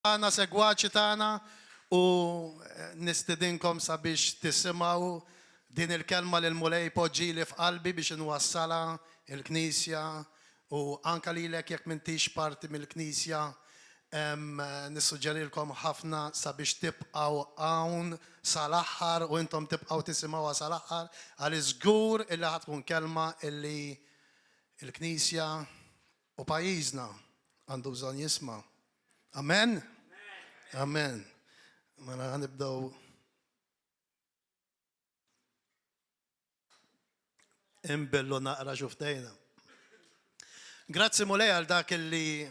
Għana segwaċi tagħna u nistedinkom sabiex tisimgħu din il-kelma li l-mulej poġġili f'qalbi biex inwassala il-Knisja u anka lilek jekk m'intix parti mill-Knisja nissuġġerilkom ħafna sabiex tibqgħu hawn sal-aħħar u intom tibqgħu tisimgħuha sal-aħħar għal żgur illi ħatkun kelma illi il-Knisja u pajjiżna għandu bżonn jisma'. Amen? Amen. Mela ħanibdew imbellu naqra xuftejna. Grazzi mulej għal dak illi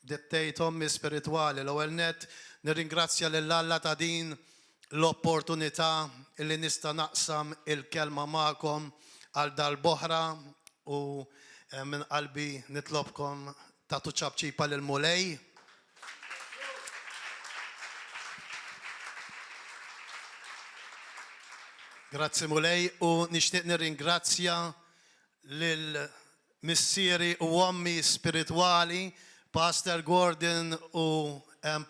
dettejt ommi spirituali. L-ewwel net nirringrazzja lill-Alla ta' din l-opportunità illi nista' naqsam il-kelma magħkom għal dal-boħra u minn qalbi nitlobkom tagħtu ċabċipa lill-mulej. Grazzi mulej u nixtieq nirringrazzja lil missieri u ommi spirituali, Pastor Gordon u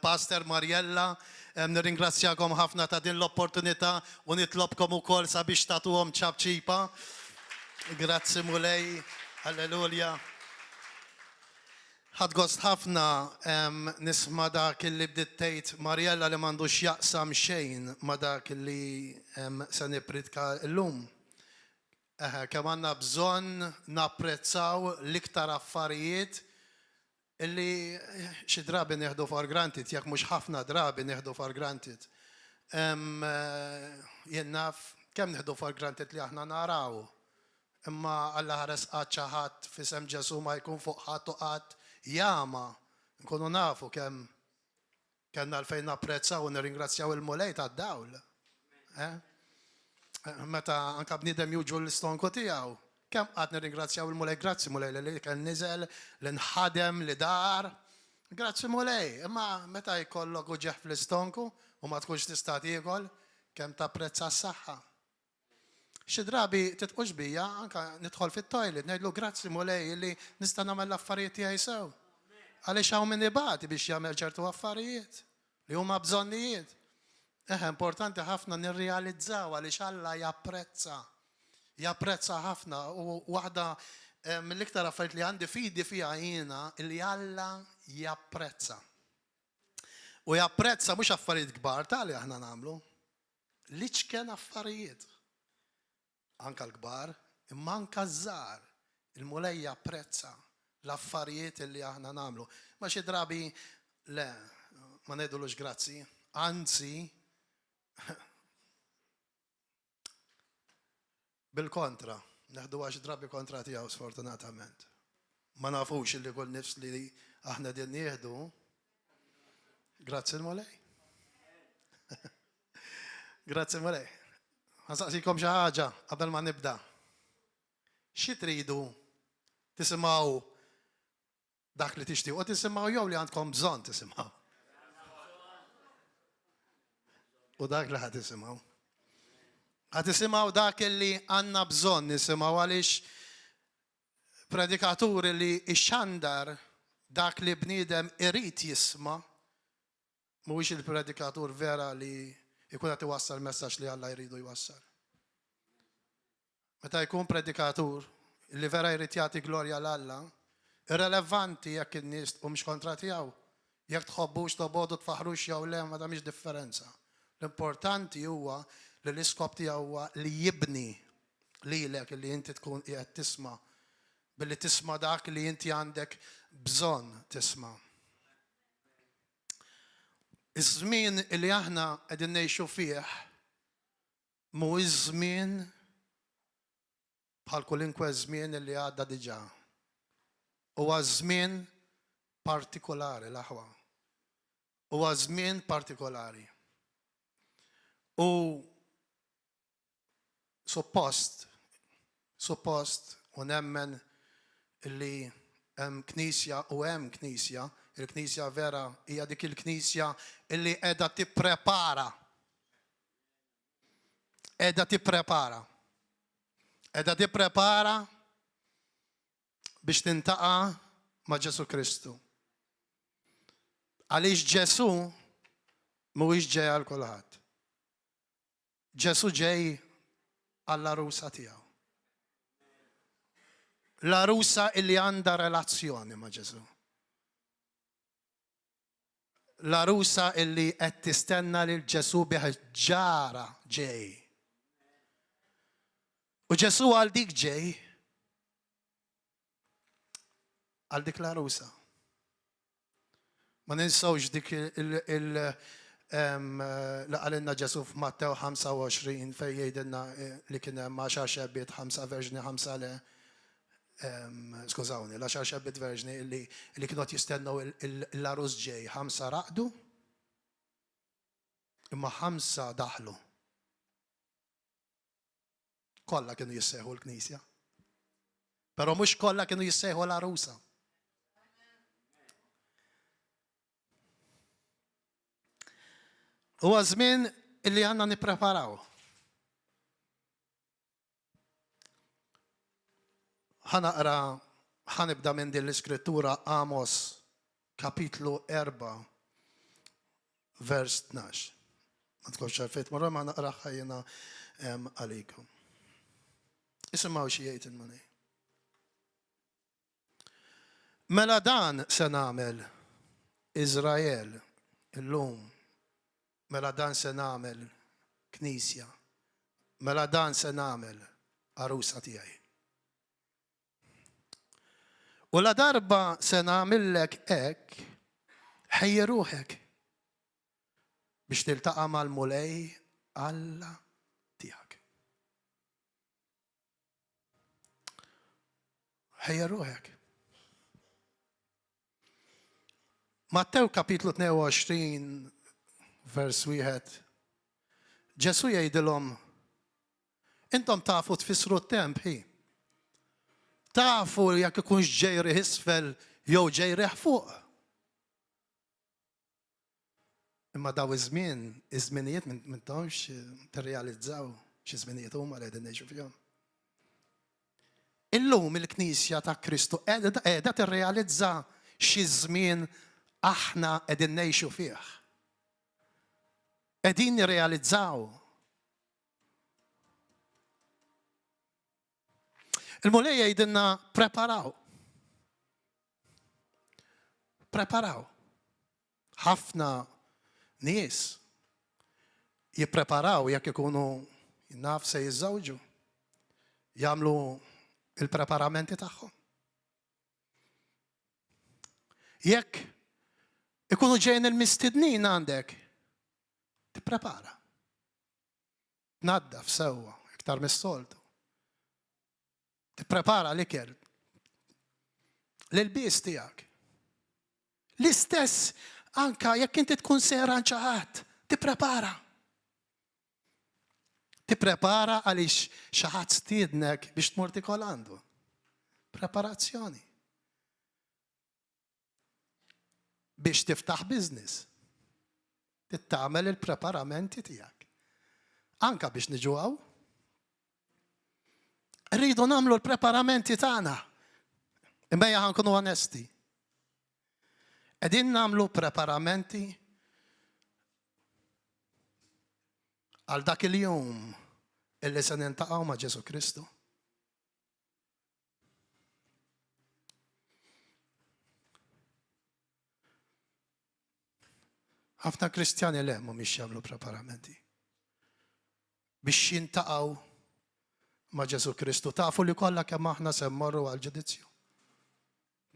Pastor Mariella. Nirringrazzjakom ħafna ta' din l-opportunità u nitlobkom ukoll sabiex tagħtuhom ċabċipa. Grazzi mulej, alleluja. Ħadgost ħafna nisma' dak illi bdiet tgħid Mariella li m'għandux jaqsam xejn ma' dak illi se nippredika llum. Kemm għandna bżonn napprezzaw l-iktar affarijiet illi xi drabi nieħdu for granted, jekk mhux ħafna drabi nieħdu for granted. Jien naf kemm nieħdu for granted li aħna naraw. Imma Alla ħares qatt ħadd f'isem Ġesu ma jkun fuq ħadd u qatt jama, nkunu nafu kemm kellna għalfejn napprezzaw u nirringrazzjaw il-mulej tad-dawl. Meta anke bniedem juġu l-istonku tiegħu, kemm qatt nirringrazzjaw il-mulej, grazzi mulej li kien niżel, li nħadem, li dar. Grazzi mulej, imma meta jkollok uġeħ fl-istonku u ma tkunx tista' tiekol, kemm tapprezza s-saħħa. Xi drabi titqux bija, anke nidħol fit-toilet, ngħidlu grazzi mulej li nista' nagħmel l-affarijiet tiegħi sew. Għaliex hawn min ibati biex jagħmel ċertu affarijiet li huma bżonnijiet. Importanti ħafna nirrealizzaw għaliex Alla japprezza. Japprezza ħafna u waħda mill-iktar affarijiet li għandi fidi fiha jiena li Alla japprezza. U japprezza mhux affarijiet kbar tali aħna nagħmlu. Liċken affarijiet. Anka l-kbar, imma anka żgħar, il-mulej japprezza l-affarijiet li aħna nagħmlu. Ma xi drabi le, ma ngħidulux grazzi, anzi bil-kontra, neħdu xi drabi kontra tiegħu sfortunatament. Ma nafux li kull nifs li aħna din nieħdu. Grazzi l-mulej. Grazzi l-mulej. Nsaqsikom xi ħaġa qabel ma nibda. Xi tridu tisimgħu dak li tixtiequ tisimgħu jew li għandkom bżonn tisimgħu? U dak li ħad tisimgħu. Ħad tisimgħu dak li għandna bżonn nisimgħu għaliex predikatur li xxandar dak li bniedem irid jisma' mhuwiex il-predikatur vera li jkun qed iwassal messaġġ li Alla jridu jwassal. Meta jkun predikatur li vera jrid jagħti glorja l-Alla, irrelevanti jekk in-nies tqumx kontra tiegħu, jekk tħobbux tobgħodu tfaħrux jew le ma mhix differenza. L-importanti huwa li l-iskop tiegħu huwa li jibni lilek li inti tkun qiegħed tisma' billi tisma' dak li inti għandek bżonn tisma'. Iż-żmien li aħna qegħdin ngħixu fih mhuwiex żmien bħal kulinkwe żmien li għadda diġà. Huwa żmien partikolari l-aħwa. Huwa żmien partikolari. U suppost u nemmen li hemm knisja u hemm knisja. Il-Knisja vera hija dik il-Knisja illi qiegħda tipprepara. Qiegħda tipprepara. Qiegħda tipprepara biex tintaqa' ma' Ġesu Kristu. Għaliex Ġesu mhuwiex ġej għal kulħadd. Ġesu ġej għall-arusa tiegħu. L-arusa illi għandha relazzjoni ma' Ġesu. L-arusa illi qed tistenna lil Ġesu biħ-ġara ġej. U Ġesu għal dik ġej, għal dik l-arusa. Ma ninsawx dik l-għalinna Ġesu f'Mattew 25 fej jgħidilna li kien hemm 10 xebbiet 5 verġni 5 le. Skużawni, l-10 xebbiet verġni li kienu jistennew l-arus ġej. 5 raqdu, imma 5 daħlu. Kolla kienu jissejħu l-Knisja. Pero mhux kollha kienu jissejħu l-arusa. Huwa żmien illi għandna nippreparaw. Ħanibda minn din l-iskrittura Amos kapitlu 4 vers 12. Ma tkunx ċarfejt marra ma naqra ħajjina għalikom. Isimgħu xi jgħid il-mani. Mela dan se nagħmel Iżrael illum. Mela dan se nagħmel Knisja. Mela dan se nagħmel arusa tiegħi. U la darba se nagħmillek hekk ħejji ruħek biex tiltaqa' mal-mulej Alla tiegħek. Ħejja ruħek. Mattew kapitlu 22 vers 1. Ġesu jgħidilhom, intom tafu tfissru t-temp hi. Tafu jekk ikunx ġejri isfel jew ġejri fuq. Imma daw iż-żminijiet minn tawx tirrealizzaw xi żminijiet huma li qegħdin ngħixu fihom. Illum il-Knisja ta' Kristu qiegħda tirrealizza xi żmien aħna qegħdin ngħixu fih. Qegħdin nirrealizzaw. Il-mulej jgħidilna preparaw. Preparaw. Ħafna nies jippreparaw jekk ikunu naf se jiżżawġu. Jagħmlu il-preparamenti tagħhom. Jekk ikunu ġejn il-mistednin għandek, tipprepara. Tnaddaf sewwa iktar mis-soltu. Tipprepara l-ikel lill-bies tiegħek. L-istess anka jekk inti tkun sehran xi ħadd, tipprepara. Tipprepara għaliex xi ħadd stiednek biex tmur tikol għandu. Preparazzjoni. Biex tiftaħ business. Tittamel il-preparamenti tiegħek. Anka biex niġu hawn. Rridu nagħmlu l-preparamenti tagħna. Imma ħankunu onesti. Qegħdin nagħmlu preparamenti għal dak il-jum illi se niltaqgħu ma' Ġesu Kristu. Ħafna Kristjani le mhumiex jagħmlu preparamenti biex jintaqgħu ma' Ġesu Kristu. Tafu li kollha kemm aħna se mmorru għall-ġudizzju.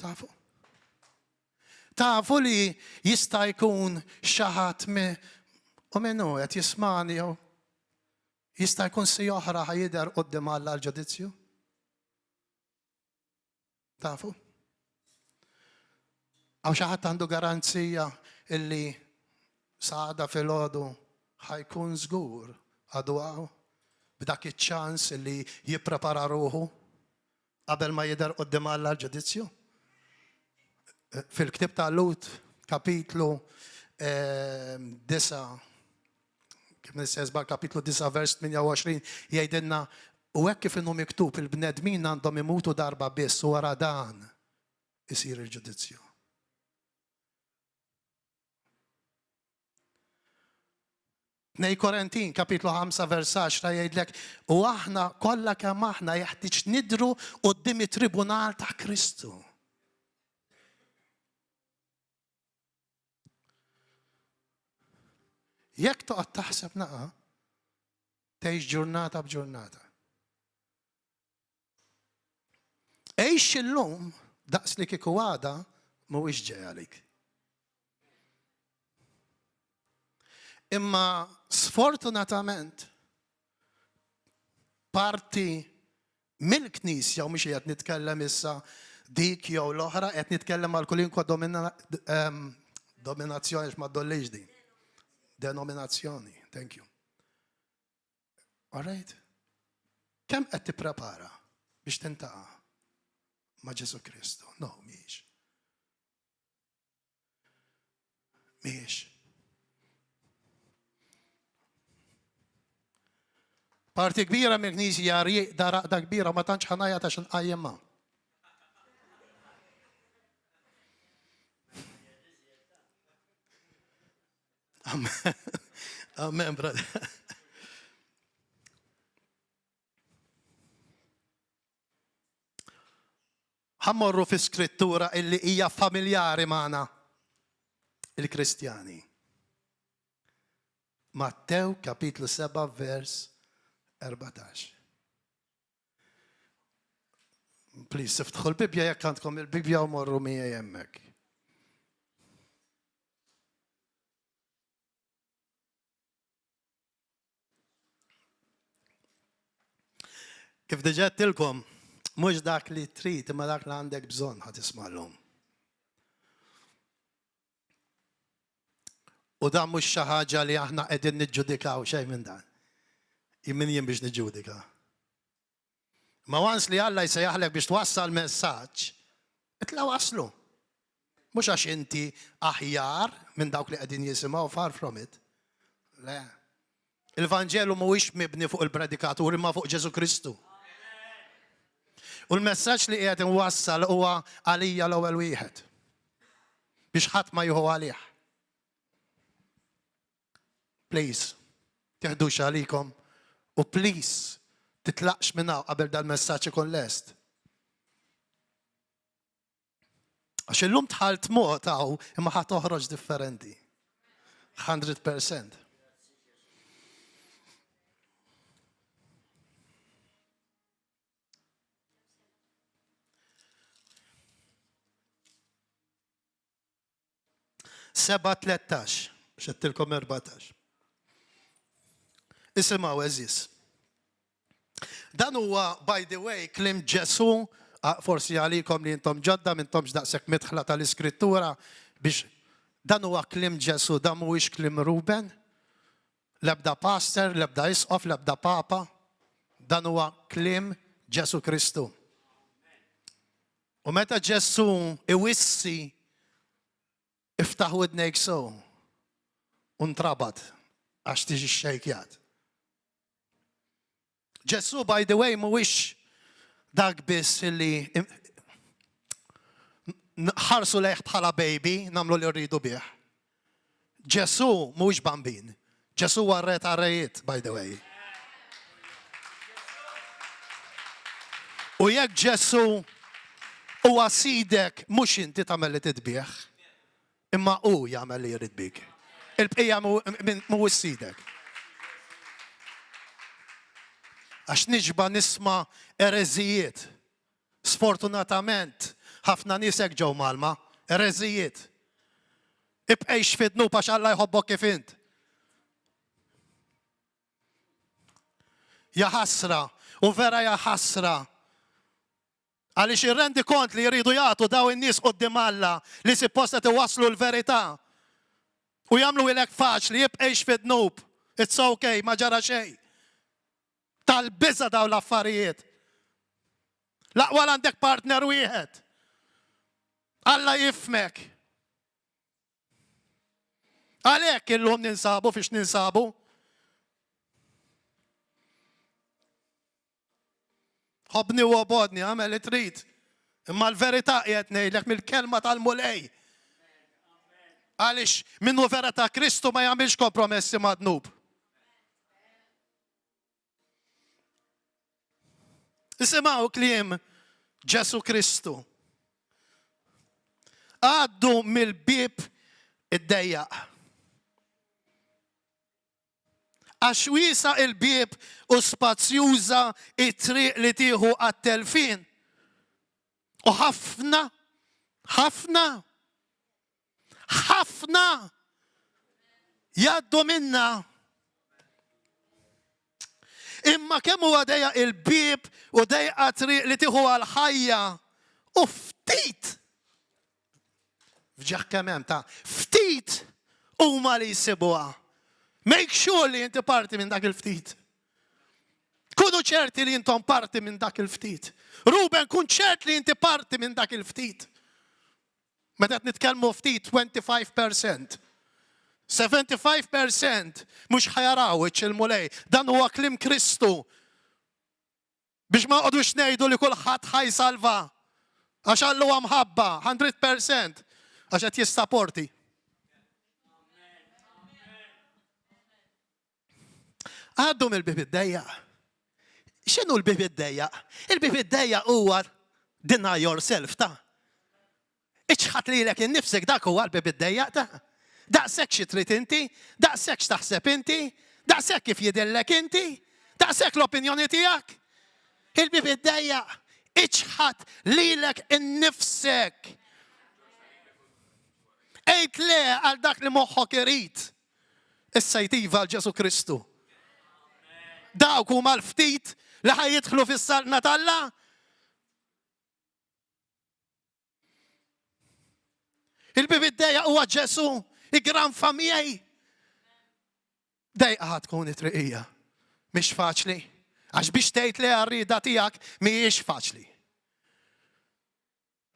Tafu. Tafu li jista' jkun xi ħadd u minnu qed jismani jew jista' jkun si oħra ħajidher quddiem Alla għall-ġudizzju. Tafu. Għaw xi ħadd għandu garanzija illi saħda fil-ħodu ħajkun żgur għadu għaw b'dak iċ-ċans li jipprepara ruħu qabel ma jidher quddiem Alla l-ġudizzju. Fil-ktib ta' Lut, kapitlu 9, kif nissezba kapitlu 9 vers 28, jgħidilna u hekk kif inhu miktub il-bnedmin għandhom imutu darba biss u wara dan isir il-ġudizzju. 2 Korintin kapitlu 5 vers 10 jgħidlek u aħna kollha kemm aħna jeħtieġ nidru quddiem it-tribunal ta' Kristu. Jekk toqgħod taħseb naqa' tgħix ġurnata b'ġurnata. Għejx illum daqs li kieku għada mhuwiex ġej għalik. Imma sfortunatament parti mill-Knisja u mhux qed nitkellem issa dik jew l-oħra qed nitkellem għal kulinkwa dominazzjoni x'ma ddollix din. Denominazzjoni, thank you. All right? Kemm qed tipprepara biex tintaqa' ma' Ġesu Kristu? No, mhijiex. Mhijiex. Parti kbira mill-Knisja daraqda kbira ma tantx ħanajja ta' x'inqajjimha. Amen. Amen, brother. Ħammorru fi skrittura illi hija familjari magħna il-Kristjani. Mattew kapitlu 7 vers 14. Please, iftħu l-Bibja jekk għandkom il-Bibja u morru miegħi hemmhekk. Kif diġà għedtilkom, mhux dak li trid imma dak li għandek bżonn ħadd tisma'lhom. U dan mhux xi ħaġa li aħna qegħdin niġġudikaw xejn minn dan. Min jien biex niġġudika. Ma once li Alla jsejjaħlek biex twassal messaġġ, itla' waslu. Mhux għax inti aħjar minn dawk li qegħdin jisimgħu far from it. Le. Il-Vanġelu mhuwiex mibni fuq il-predikatur imma fuq Ġesu Kristu. U l-messaġġ li qiegħed inwassal huwa għalija l-ewwel wieħed. Biex ħadd ma jieħu għalih. Please, teħdux għalikom u please titlaqx minn hawn qabel dal-messaġġ ikun lest. Għax illum tħalt mod hawn imma ħadd toħroġ differenti. 100%. Seba' 13, xettilkom 14. Isimgħu eżis. Dan huwa, by the way, klim Ġesu, forsi għalikom li intom ġodda, mintomx daqshekk midħla tal-iskrittura, biex dan huwa klim Ġesu, dan mhuwiex klim Ruben, l-ebda pastor, l-ebda isqof, l-ebda papa, dan huwa klim Ġesu Kristu. U meta Ġesu iwissi iftaħ widnejk sew u ntrabat għax tiġi xejkjat. Ġesu, by the way, mhuwiex dak biss illi ħarsu lejh bħala baby, nagħmlu li rridu bih. Ġesu mhuwiex bambin. Ġesu warret għarrejiet, by the way. U jekk Ġesu huwa sidek mhux inti tagħmel li titbih. Imma u jagħmel li jrid bik. Il-bqija mhuwiex sidek. Għax niġba nisma' ereżijiet. Sfortunatament, ħafna nies hekk ġew malma, ereżijiet. Ibqejx fidnu għax Alla jħobbok kif int. Ja ħasra, u vera ja ħasra. Għaliex irrendi kont li jridu jagħtu daw in-nies quddiem Alla li supposta tiwasslu l-verità. U jagħmlu ilek faċli jibqgħix fid-dnub. It's okay, ma ġara xejn. Tal-biża daw l-affarijiet. Laqwa għandek partner wieħed. Alla jifmek. Għalhekk illum ninsabu fiex ninsabu. Ħobni u obodni, għamel li trid. Imma l-verità qiegħed ngħidlek mill-kelma tal-mulej. Għaliex minnu vera ta' Kristu ma jagħmilx kompromessi ma' dnub. Isimaw kliem Ġesu Kristu. Għaddu mill-bib id-dejjaq. Għax wiesa il-bib u spazjuża it-triq li tieħu għat-telfin. U ħafna jgħaddu minna. Imma kemm huwa dejjaq il-bib u dejqa triq li tieħu għal-ħajja u ftit. Fġaħ kemm ta' ftit huma li jsibuha. Make sure li inti parti minn dak il-ftit. Kunu ċerti li intom parti minn dak il-ftit. Ruben, kun ċert li inti parti minn dak il-ftit. Meta qed nitkellmu ftit 25%. 75% mhux ħajaraw iċċilmu lej. Dan huwa kliem Kristu. Biex ma qogħdux ngħidu li kulħadd ħajsalva. Għax Allu huwa mħabba 100% għax qed jissaporti. Għaddu mill-bib id-dejjaq. X'inhu l-bib id-dejjaq? Il-bib id-dejjaq huwa deny yourself ta'. Iċħat lilek innifsek dak huwa l-bib id-dejjaq ta'. Daqshekk xi trid inti, daqshekk x'taħseb inti, daqshekk kif jidhirlek inti, daqshekk l-opinjoni tiegħek. Il-bib id-dejjaq iċħat lilek innifsek. Ejt le għal dak li moħħok irid. Issa jtiva għal Ġesu Kristu. Dawk huma l-ftit li ħajjidħlu fis-salna tal-Alla. Il-bib id-dejjaq huwa Ġesu, il-gran familjaj. Dejqa tkun it-triqija. Mhix faċli. Għax biex tgħid le għar-rieda tiegħek mhijiex faċli.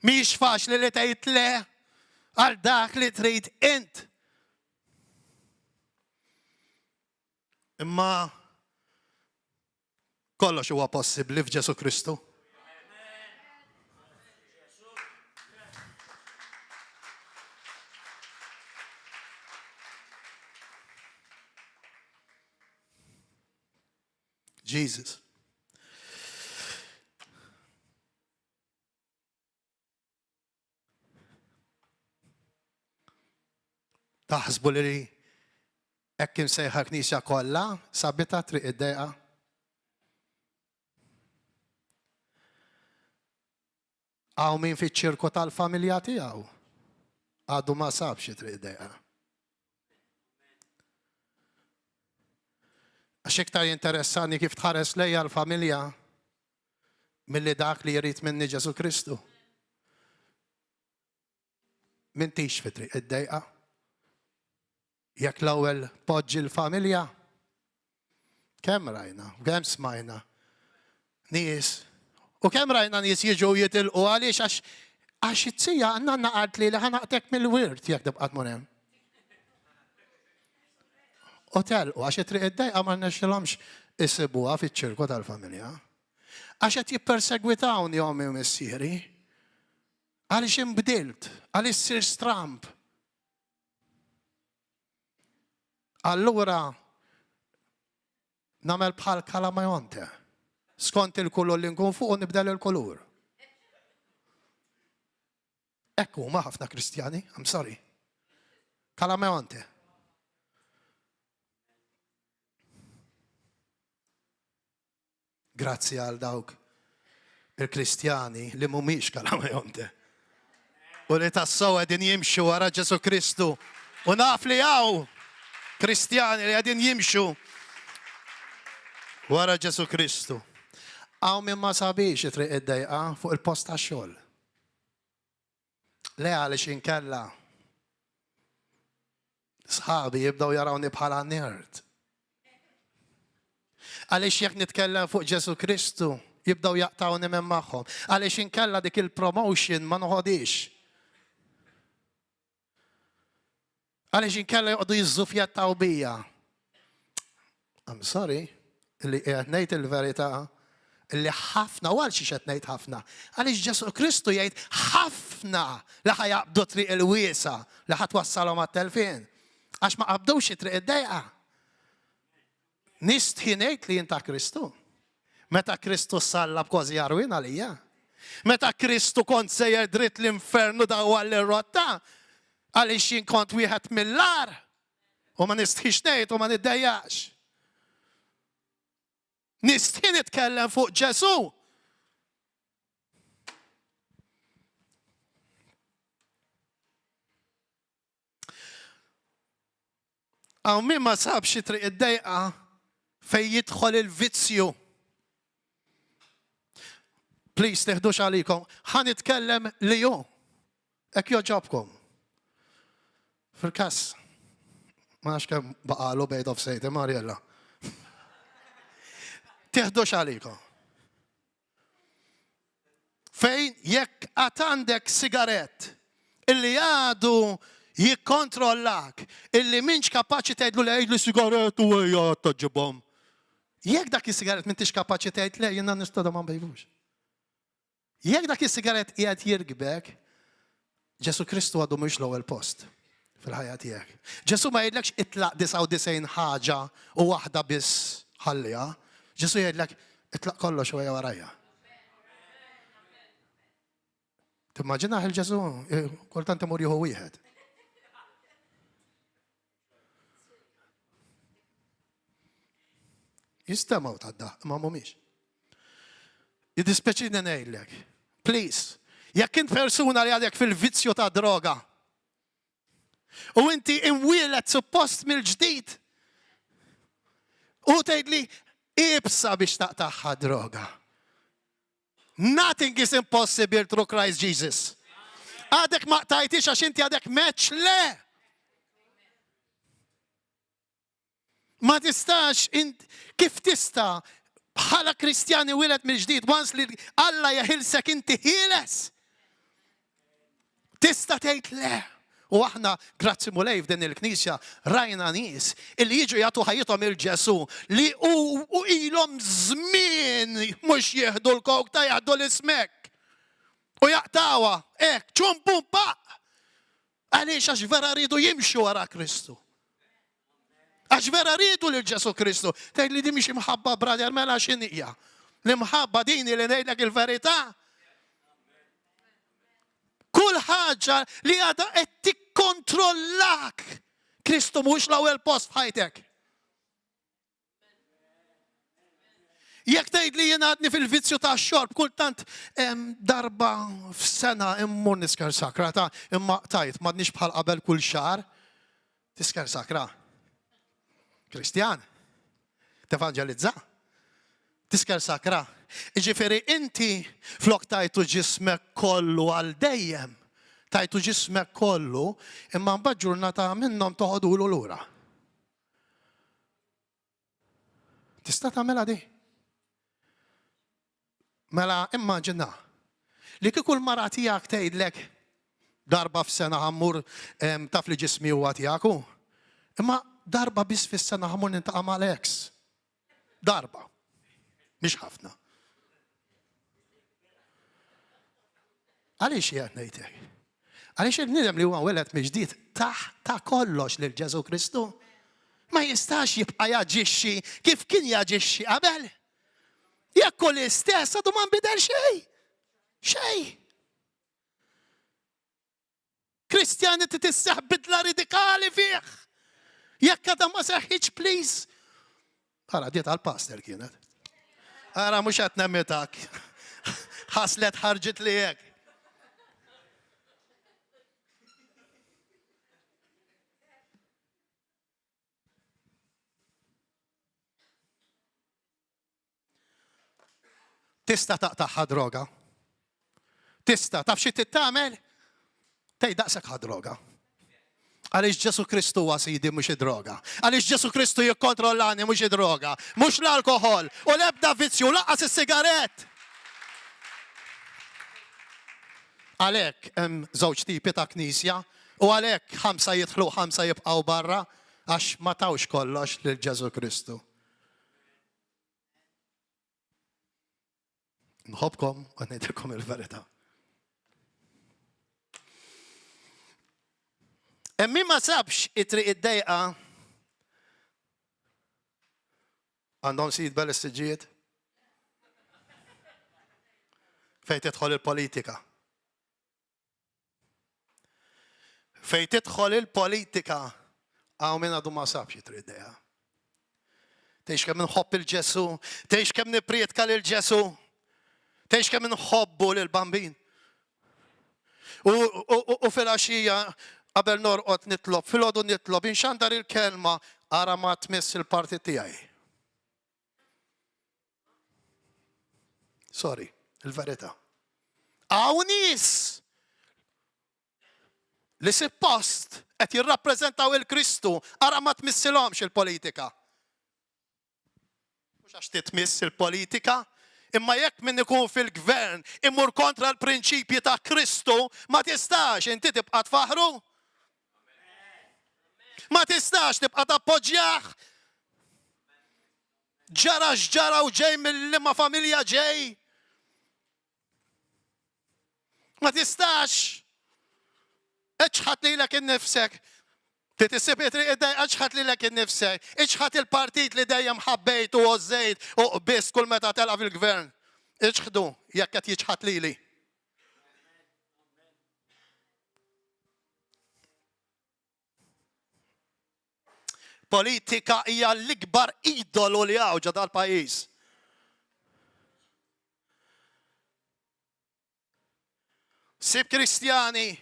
Mhijiex faċli li tgħid le għal dak li trid int. Imma kollox huwa possibbli f'Ġesu Kristu. Jesus. Taħsbu li hekk imsejħa knisja kollha sabita triq id-dejqa. Għaw min fiċ-ċirku tal-familja tiegħu għadu ma sabx triq id-dejqa. Għax iktar jinteressani kif tħares lejja l-familja milli dak li jrid minni Ġesu Kristu. M'intix fi triq id-dejqa. Jekk l-ewwel poġġi l-familja, kemm rajna, kemm smajna nies. U kemm rajna nies jiġu jitilqu għaliex għax it-sija għandna naqgħod li ħanaqtek mill-wirt jekk tibqa' tmur hemm. U telqu għax it-triq id-dejqa ma rnexxilhomx isibuha fiċ-ċirku tal-familja. Għax qed jippersegwitawni ommi u missieri. Għaliex inbdilt, għaliex sir stramp. Allura nagħmel bħal kalamajonte. Skont il-kulur li nkun fuq u nibdel il-kulur. Ekku huma ħafna Kristjani, I'm sorry. Kalamajonte. Grazzi għal dawk il-Kristjani li mhumiex kalamajonte. U li tassew qegħdin jimxu wara Ġesu Kristu. U naf li hawn Kristjani li qegħdin jimxu wara Ġesu Kristu. Hawn min ma sabiex it-triq id-dejqa fuq il-post tax-xogħol. Le għaliex inkella sħabi jibdew jarawni bħala nerd. Għaliex jekk nitkellem fuq Ġesu Kristu jibdew jaqtawni minn magħhom. Għaliex inkella dik il-promotion ma noħodix. Għaliex inkella joqgħdu jiżżufjattaw bija. I'm sorry, li qed ngħid il-verità li ħafna u għal xi qed ngħid ħafna. Għaliex Ġesu Kristu jgħid ħafna li ħajaqbdu triq il-wiesa li ħatwassalhom għat-telfien. Għax ma qabdux it-triq id-dejqa. Nistħi ngħid li jien ta' Kristu. Meta Kristu sallab kważi jarwin għalija. Meta Kristu kont sejjer dritt l-infernu daw għall-rotta, għaliex jien kont wieħed mill-lar. U ma nistħix ngħid u ma niddejjax. Nistħi nitkellem fuq Ġesu. Għaw min ma sabx triq id-dejqa fej jidħol il-vizzju. Please, teħdux għalikom. Ħan itkellem li ju. Ek joġobkom. Fil-kas. Ma nafx kemm baqalu bejt of sejt, Marjella. Teħdux għalikom. Fejn jekk għatandek sigaret illi għadu jikkontrollak, illi minx kapaċi tgħidlu li għajdlu sigaret u għajja taġġibhom. Jekk dak is-sigaret m'intix kapaċi tgħid le jiena nista' ma bejvux. Jekk dak is-sigaret qiegħed jirgbek, Ġesu Kristu għadu mhux l-ewwel post fil-ħajja tiegħek. Ġesu ma jgħidlekx itlaq 99 ħaġa u waħda biss ħallija. Ġesu jgħidlek itlaq kollox u għajja warajja. Timmaġina il-Ġesu kultant imur jieħu wieħed. Jistemaw tadda, ma mumiex. Jidispeċina ngħidlek. Please, jekk int persuna li għadek fil-vizzju ta' droga u inti imwielet suppost mill-ġdid u tgħidli ibsa biex taqtaħħa droga. Nothing is impossible through Christ Jesus. Għadek ma tajtix għax inti għadek meċ le. Ma tistax, kif tista' bħala Kristjani wilet mill-ġdid, once li Alla jaħilsek inti ħieles. Tista' tgħid le. U aħna, grazzi mulej f'din il-Knisja, rajna nies illi jiġu jagħtu ħajjithom il-Ġesu li u ilhom żmien mhux jieħdu l-kok ta' jgħaddu l-ismek. U jaqtawa, ċum pum paq. Għaliex għax vera rridu jimxu wara Kristu. Għax vera rridu l-Ġesu Kristu. Tgħid li di mhix imħabba brother mela x'inhija. L-imħabba dini li ngħidlek il-verità. Kull ħaġa li għadha qed tikkontrollak. Kristu mhux l-ewwel post f'ħajtek. Jekk tgħid li jien għadni fil-vizzju tax-xorb, kultant darba f'sena immur nisker sakra ta' imma tajt m'għadniex bħal qabel kull xahar. Tisker sakra. Kristjan, tevanġelizza, tisker sakra. Ġifieri inti flok tajtu ġismek kollu għal dejjem, tajtu ġismek kollu, imma mbagħad ġurnata minnhom toħodulu lura. Tista' tagħmilha di. Mela immaġina li kieku l-mara tiegħek tgħidlek darba f'sena ħammur taf li ġismi huwa tiegħek. Imma darba biss fis-sena ħammur nintaqa' mal-ex. Darba. Mhix ħafna. Għaliex jgħid ngħidlek? Għaliex il-bniedem li huwa weled mill-ġdid ta' kollox lil Ġesu Kristu. Ma jistax jibqa' jaġixxi kif kien jaġixxi qabel. Jekk hu l-istess għadu ma nbidel xejn. Xejn. Kristjani titisseħ bidla radikali fih. Jekk għadha ma seħħitx, please. Ara, diet għal-pastor kienet. Ara, mhux qed nemmitak. Ħaslet ħarġet li hekk. Tista' taqtaħħa droga. Tista' taf xi tagħmel? Tgħid daqshekk ħa droga. Għaliex Ġesu Kristu huwa sidi mhux id-droga. Għaliex Ġesu Kristu jikkontrollani mhux id-droga, mhux l-alkoħol u l-ebda vizzju laqas is-sigaret. Għalhekk hemm żewġ tipi ta' knisja u għalhekk 5 jidħlu 5 jibqgħu barra għax ma tawx kollox lil Ġesu Kristu. Nħobbkom u ngħidilkom il-verità. Min ma sabx it-triq id-dejqa għandhom seatbelt is-siġġijiet? fejn tidħol il-politika. Fejn tidħol il-politika, għaw minn għadu ma sabx jitriddeja. Tgħix kemm nħobb il-Ġesu, tgħix kemm nipprietka lil-Ġesu, tgħix kemm nħobbu lil-bambin. U fil-għaxija qabel norqod nitlob, fil-għodu nitlob, inxandar il-kelma ara ma tmiss il-parti tiegħi. Sorry, il-verità. Għaw nies li suppost qed jirrappreżentaw il-Kristu ara ma tmissilhomx il-politika. Mhux għax titmiss il-politika, imma jekk min ikun fil-gvern immur kontra l-prinċipji ta' Kristu, ma tistax inti tibqa' tfaħru. Ma tistax tibqa' tappoġġjah. Ġara x'ġara u ġej mill-liema familja ġej. Ma tistax. Eċħat lilek innifsek. Titisib itri id-daj, eċħat lilek innifsek. Eċħat il-partit li dejjem ħabbejt u ożejt u biss kull meta telqa fil-gvern. Eċħdu, jekk qed jiġħad lili. Politika hija l-ikbar idolu li hawn ġa dal-pajjiż. Sib Kristjani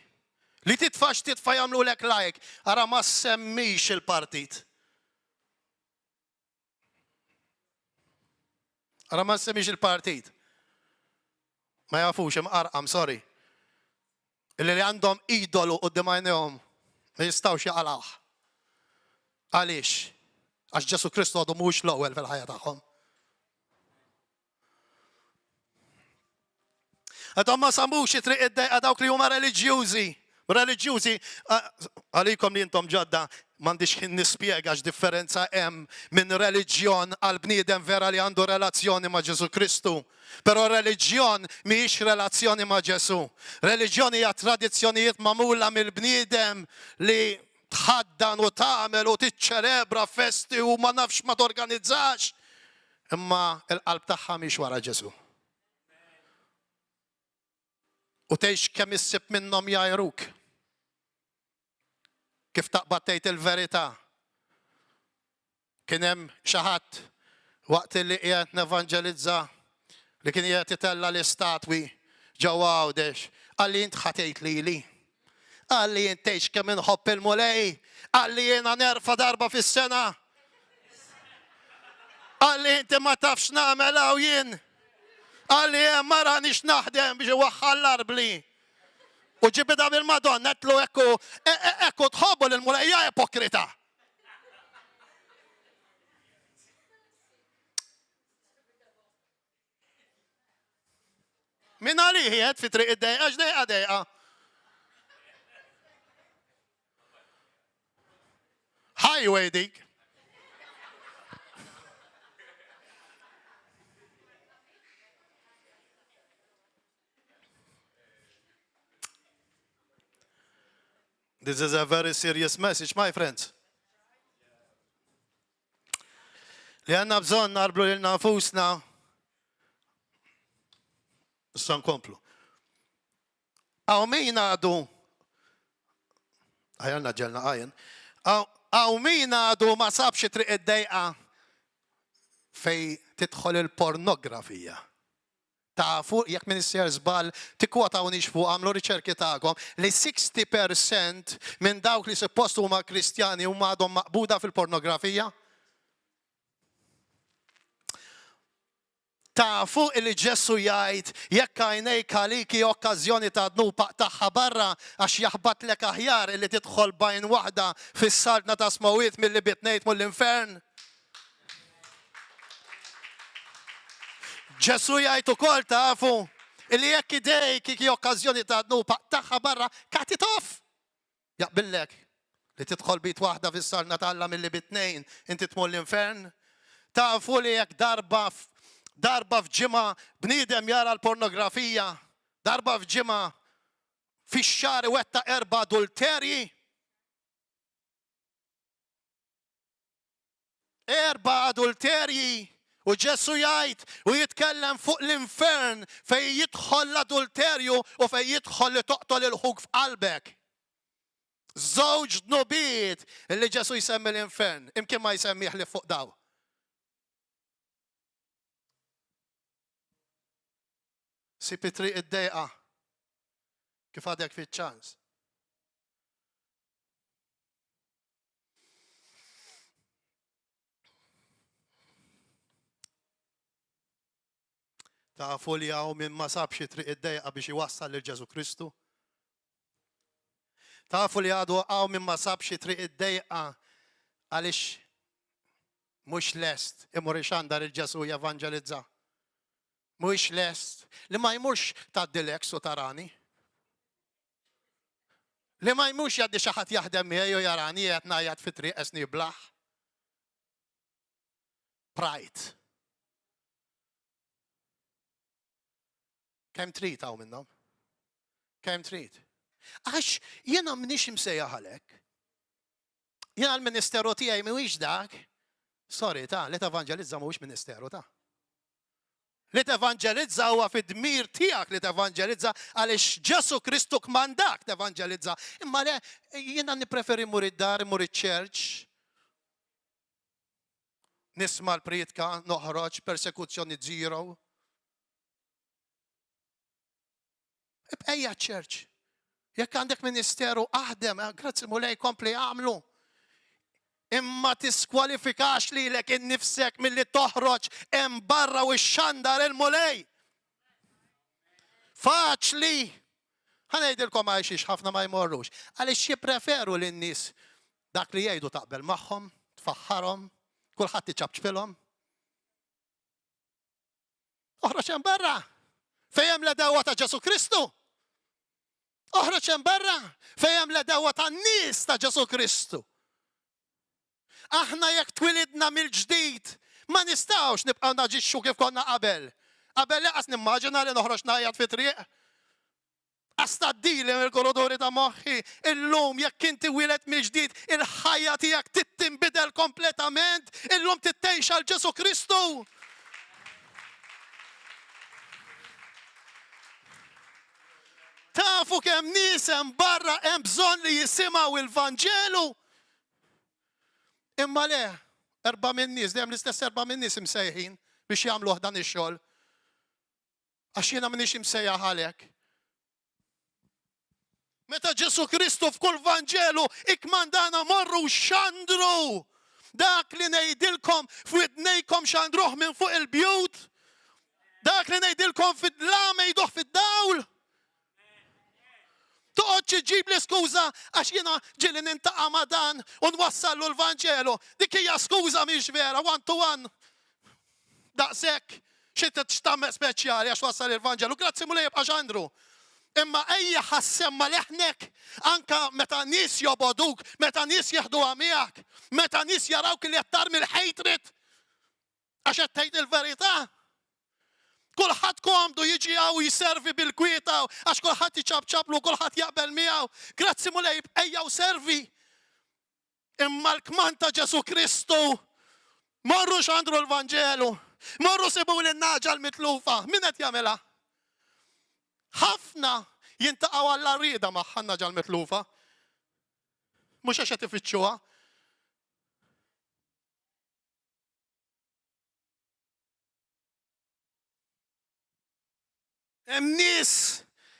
li titfax titfa' jagħmlulek like, ara ma semmix il-partit. Ara ma semmix il-partit. Ma jafux imqarqam, sorry. Illi li għandhom idolu qudiem għajnejhom ma jistgħux jaqalgħuh. Għaliex? Għax Ġesu Kristu għadu mhux l-ewwel fil-ħajja tagħhom. Għadhom ma sambux it-triq id-dejqa dawk li huma reliġjużi. Reliġjużi, għalikom li intom ġodda, m'għandix ħin nispjega x'differenza hemm minn reliġjon għal bniedem vera li għandu relazzjoni ma' Ġesu Kristu. Però reliġjon mhijiex relazzjoni ma' Ġesu. Reliġjoni hija tradizzjonijiet magħmula mill-bniedem li tħaddan u tagħmel u tiċċelebra festi u ma nafx ma torganizzax. Imma l-qalb tagħha mhix wara Ġesu. U tgħix kemm issib minnhom jgħajruk. Kif taqbad tgħid il-verità. Kien hemm xi ħadd waqt li qiegħed nevanġelizza li kien qiegħed itella l-istatwi ġewwa Għawdex, qalli int ħatejt lili. Qalli int tgħix kemm inħobb il-mulej, qalli jiena nerfa' darba fis-sena. Qalli inti ma tafx nagħmel hawn jien. Għalli mara nix naħdem biex waħħallar bli. U ġibida bil-Madonna, għetlu ekku tħobbu l-mulejja ipokrita. Min għaliħiet fi triq id-dejqa, x'dejqa dejqa? Highway dik. This is a very serious message, my friends. Li għanna bżon narblu li nafusna. San komplu. Għaw min għadu. Għajanna ġelna għajan. Għaw min għadu ma sabx triq id-dejqa fej titħol il-pornografija. Tafu, jekk minn issir żball, tikkwota u nixfu għamlu riċerki tagħkom li 60% minn dawk li suppost huma Kristjani huma għadhom maqbuda fil-pornografija. Tafu li Ġesu jgħid jekk għajnejk għaliki okkażjoni ta' dnupa tagħha barra għax jaħbatlek aħjar illi tidħol bajn waħda fis-saltna ta' smawiet milli bitnejt mill-infern. Ġesu jgħid ukoll tafu illi jekk idejk kiki okkażjoni ta' dnupa tagħha barra cut it off. Jaqbillek li tidħol bit waħda fis-saltna tagħha milli bitnejn inti tmur l-infern. Tafu li jekk darba f'ġimgħa bniedem jara l-pornografija, darba f'ġimgħa fix-xahar iwettaq 4 adulterji. 4 adulterji U Ġesu jgħid u jitkellem fuq l-infern fej jidħol l-adulterju u fej jidħol li toqtol il-ħug f'qalbek. Żewġ dnubiet li Ġesu jsemmi l-infern, imkien ma jsemmih li fuq daw. Sipi triq id-dejqa kif għadek fiċ-ċans. Tafu li għaw minn ma sabx triq id-dejqa biex iwassal lil Ġesu Kristu? Tafu li għaw minn ma sabx triq id-dejqa għalix mux lest imur ixandar il-Ġesu jevanġelizza? Mux lest li ma jmurx taddilek u tarani? Li ma jmurx jaddi xaħat jaħdem miegħi u jarani jgħat najjat fit-triq esni blaħ? Pride. Kem trid għaw minnom? Kem trid? Għax jena mnix imsejja ħalek. Jena l-ministeru tijaj miwix dak. Sorry ta, li t-evangelizza miwix ministeru ta. Li t-evangelizza huwa fid-dmir tijak li t-evangelizza għalix Ġesu Kristu kmandak t-evangelizza. Imma le, jena nipreferi mur id-dar, mur id-ċerċ. Nisma l-pritka, noħroġ, persekuzzjoni zero. Ejja ċerċ. Jekk għandek ministeru aħdem, grazzi mulej kompli għamlu. Imma tiskwalifikax li l-ek innifsek mill-li toħroġ barra u xandar il-mulej. Faċli. Ħanejdilkom għajxiex ħafna ma jmorrux. Għalix jipreferu l-nis dak li jgħidu taqbel maħħom, tfaħħarom, kullħat tiċabċfilhom. Oħroġ barra. Fejem la dawa ta' Ġesu Kristu. Oħroġ barra fejem la dawa ta' nis ta' Ġesu Kristu. Aħna jekk twilidna mill-ġdid, ma nistawx nibqaw naġixxu kif konna qabel. Qabel laqas nimmaġina li noħroġ najjat fi triq. Astadili mill-korridori ta' moħħi, illum jekk inti wilet mill-ġdid, il-ħajja tiegħek tittinbidel kompletament, illum tittejx għal Ġesu Kristu. Tafu kemm nies hemm barra hemm bżonn li jisimgħu il-Vanġelu. Imma le, 4 min nies, dejjem l-istess 4 min nies imsejħin biex jagħmluh dan ix-xogħol. Għax jiena m'iniex imsejjaħ għalhekk. Meta Ġesu Kristu f'kull Vanġelu ikmandana morru xandru. Dak li ngħidilkom f'widnejkom xandruh minn fuq il-bjut. Dak li ngħidilkom fid-dlama jduh fid-dawl. Toqgħod ġib li skuża għax jiena ġieli nintaqa' ma' dan u nwassallu l-Vanġelu. Dik hija skuża mhix vera, 1 to 1. Daqshekk xi tagħmel speċjali għax wassal il-Vanġelu. Grazzi mulej jibqa' xandru. Imma ejja ħassemma leħnek anka meta nies joboduk, meta nies jeħdu għamijak, meta nies jarawk li jattar mill-ħejtrit. Għax qed tgħid il-verità. Kulħadd komdu jiġi għaw jiservi bil-kwieta għax kulħadd jiċabċablu, kulħadd jaqbel miegħu. Grazzi mulej ejja u servi. Imma l-kman ta' Ġesu Kristu morru xandru l-Vanġelu, morru sibu l-naġa l-mitlufa. Min qed jagħmilha? Ħafna jintaqgħu għall-rida ma' ħanna ġal mitlufa. Mhux għax qed ifittxuha. Hemm nies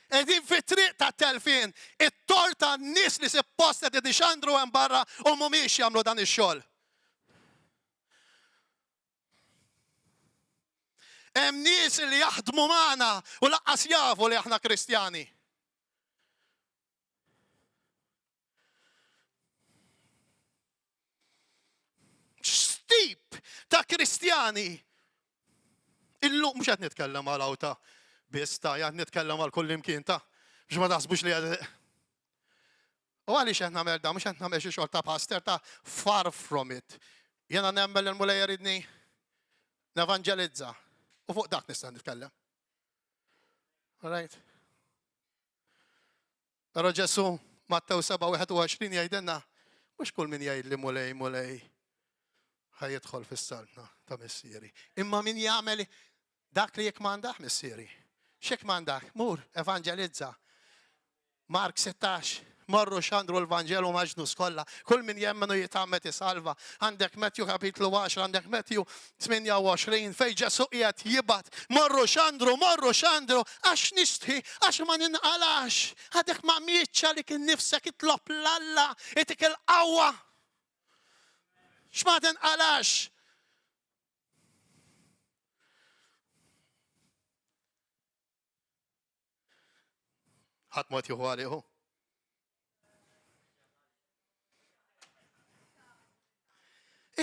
qegħdin fit-triq ta' telfin, it-tort tan-nies li suppost qed ixandru hemm barra u mhumiex jagħmlu dan ix-xogħol. Hemm nies li jaħdmu magħna u laqqas jafu li aħna Kristjani. X'tip ta' Kristjani. Illum mhux qed nitkellem għal awta biss ta' jgħid nitkellem għal kull imkien ta' biex ma taħsbux li u għaliex qed nagħmel da mhux qed nagħmel xi xogħol ta' pastor ta' far from it. Jiena nemmel il-mulej jaridni nevanġelizza. U fuq dak nista' nitkellem. All right. Però Ġesu Mattew 7:21 jgħidilna mhux kull min jgħid li mulej. ħajidħol fis-saltna ta' missieri. Imma min jagħmel dak li jekk m'għandek missieri. X'hekk m'għandek, mur evangelizza. Mark 16, morru xandru l-Vangelu maġnus kollha. Kull min jemmenu jitammet isalva. Għandek Matthew kapitlu 10, għandek Matthew 28 fej Ġesu qiegħed jibat. Morru xandru, għax nistħi, għax ma ninqalax. Għadek ma mietxa li kien nifsek itlob l-Alla, itik il-qawwa. X'ma tinqalax. ħadd mod jieħu għalieħu.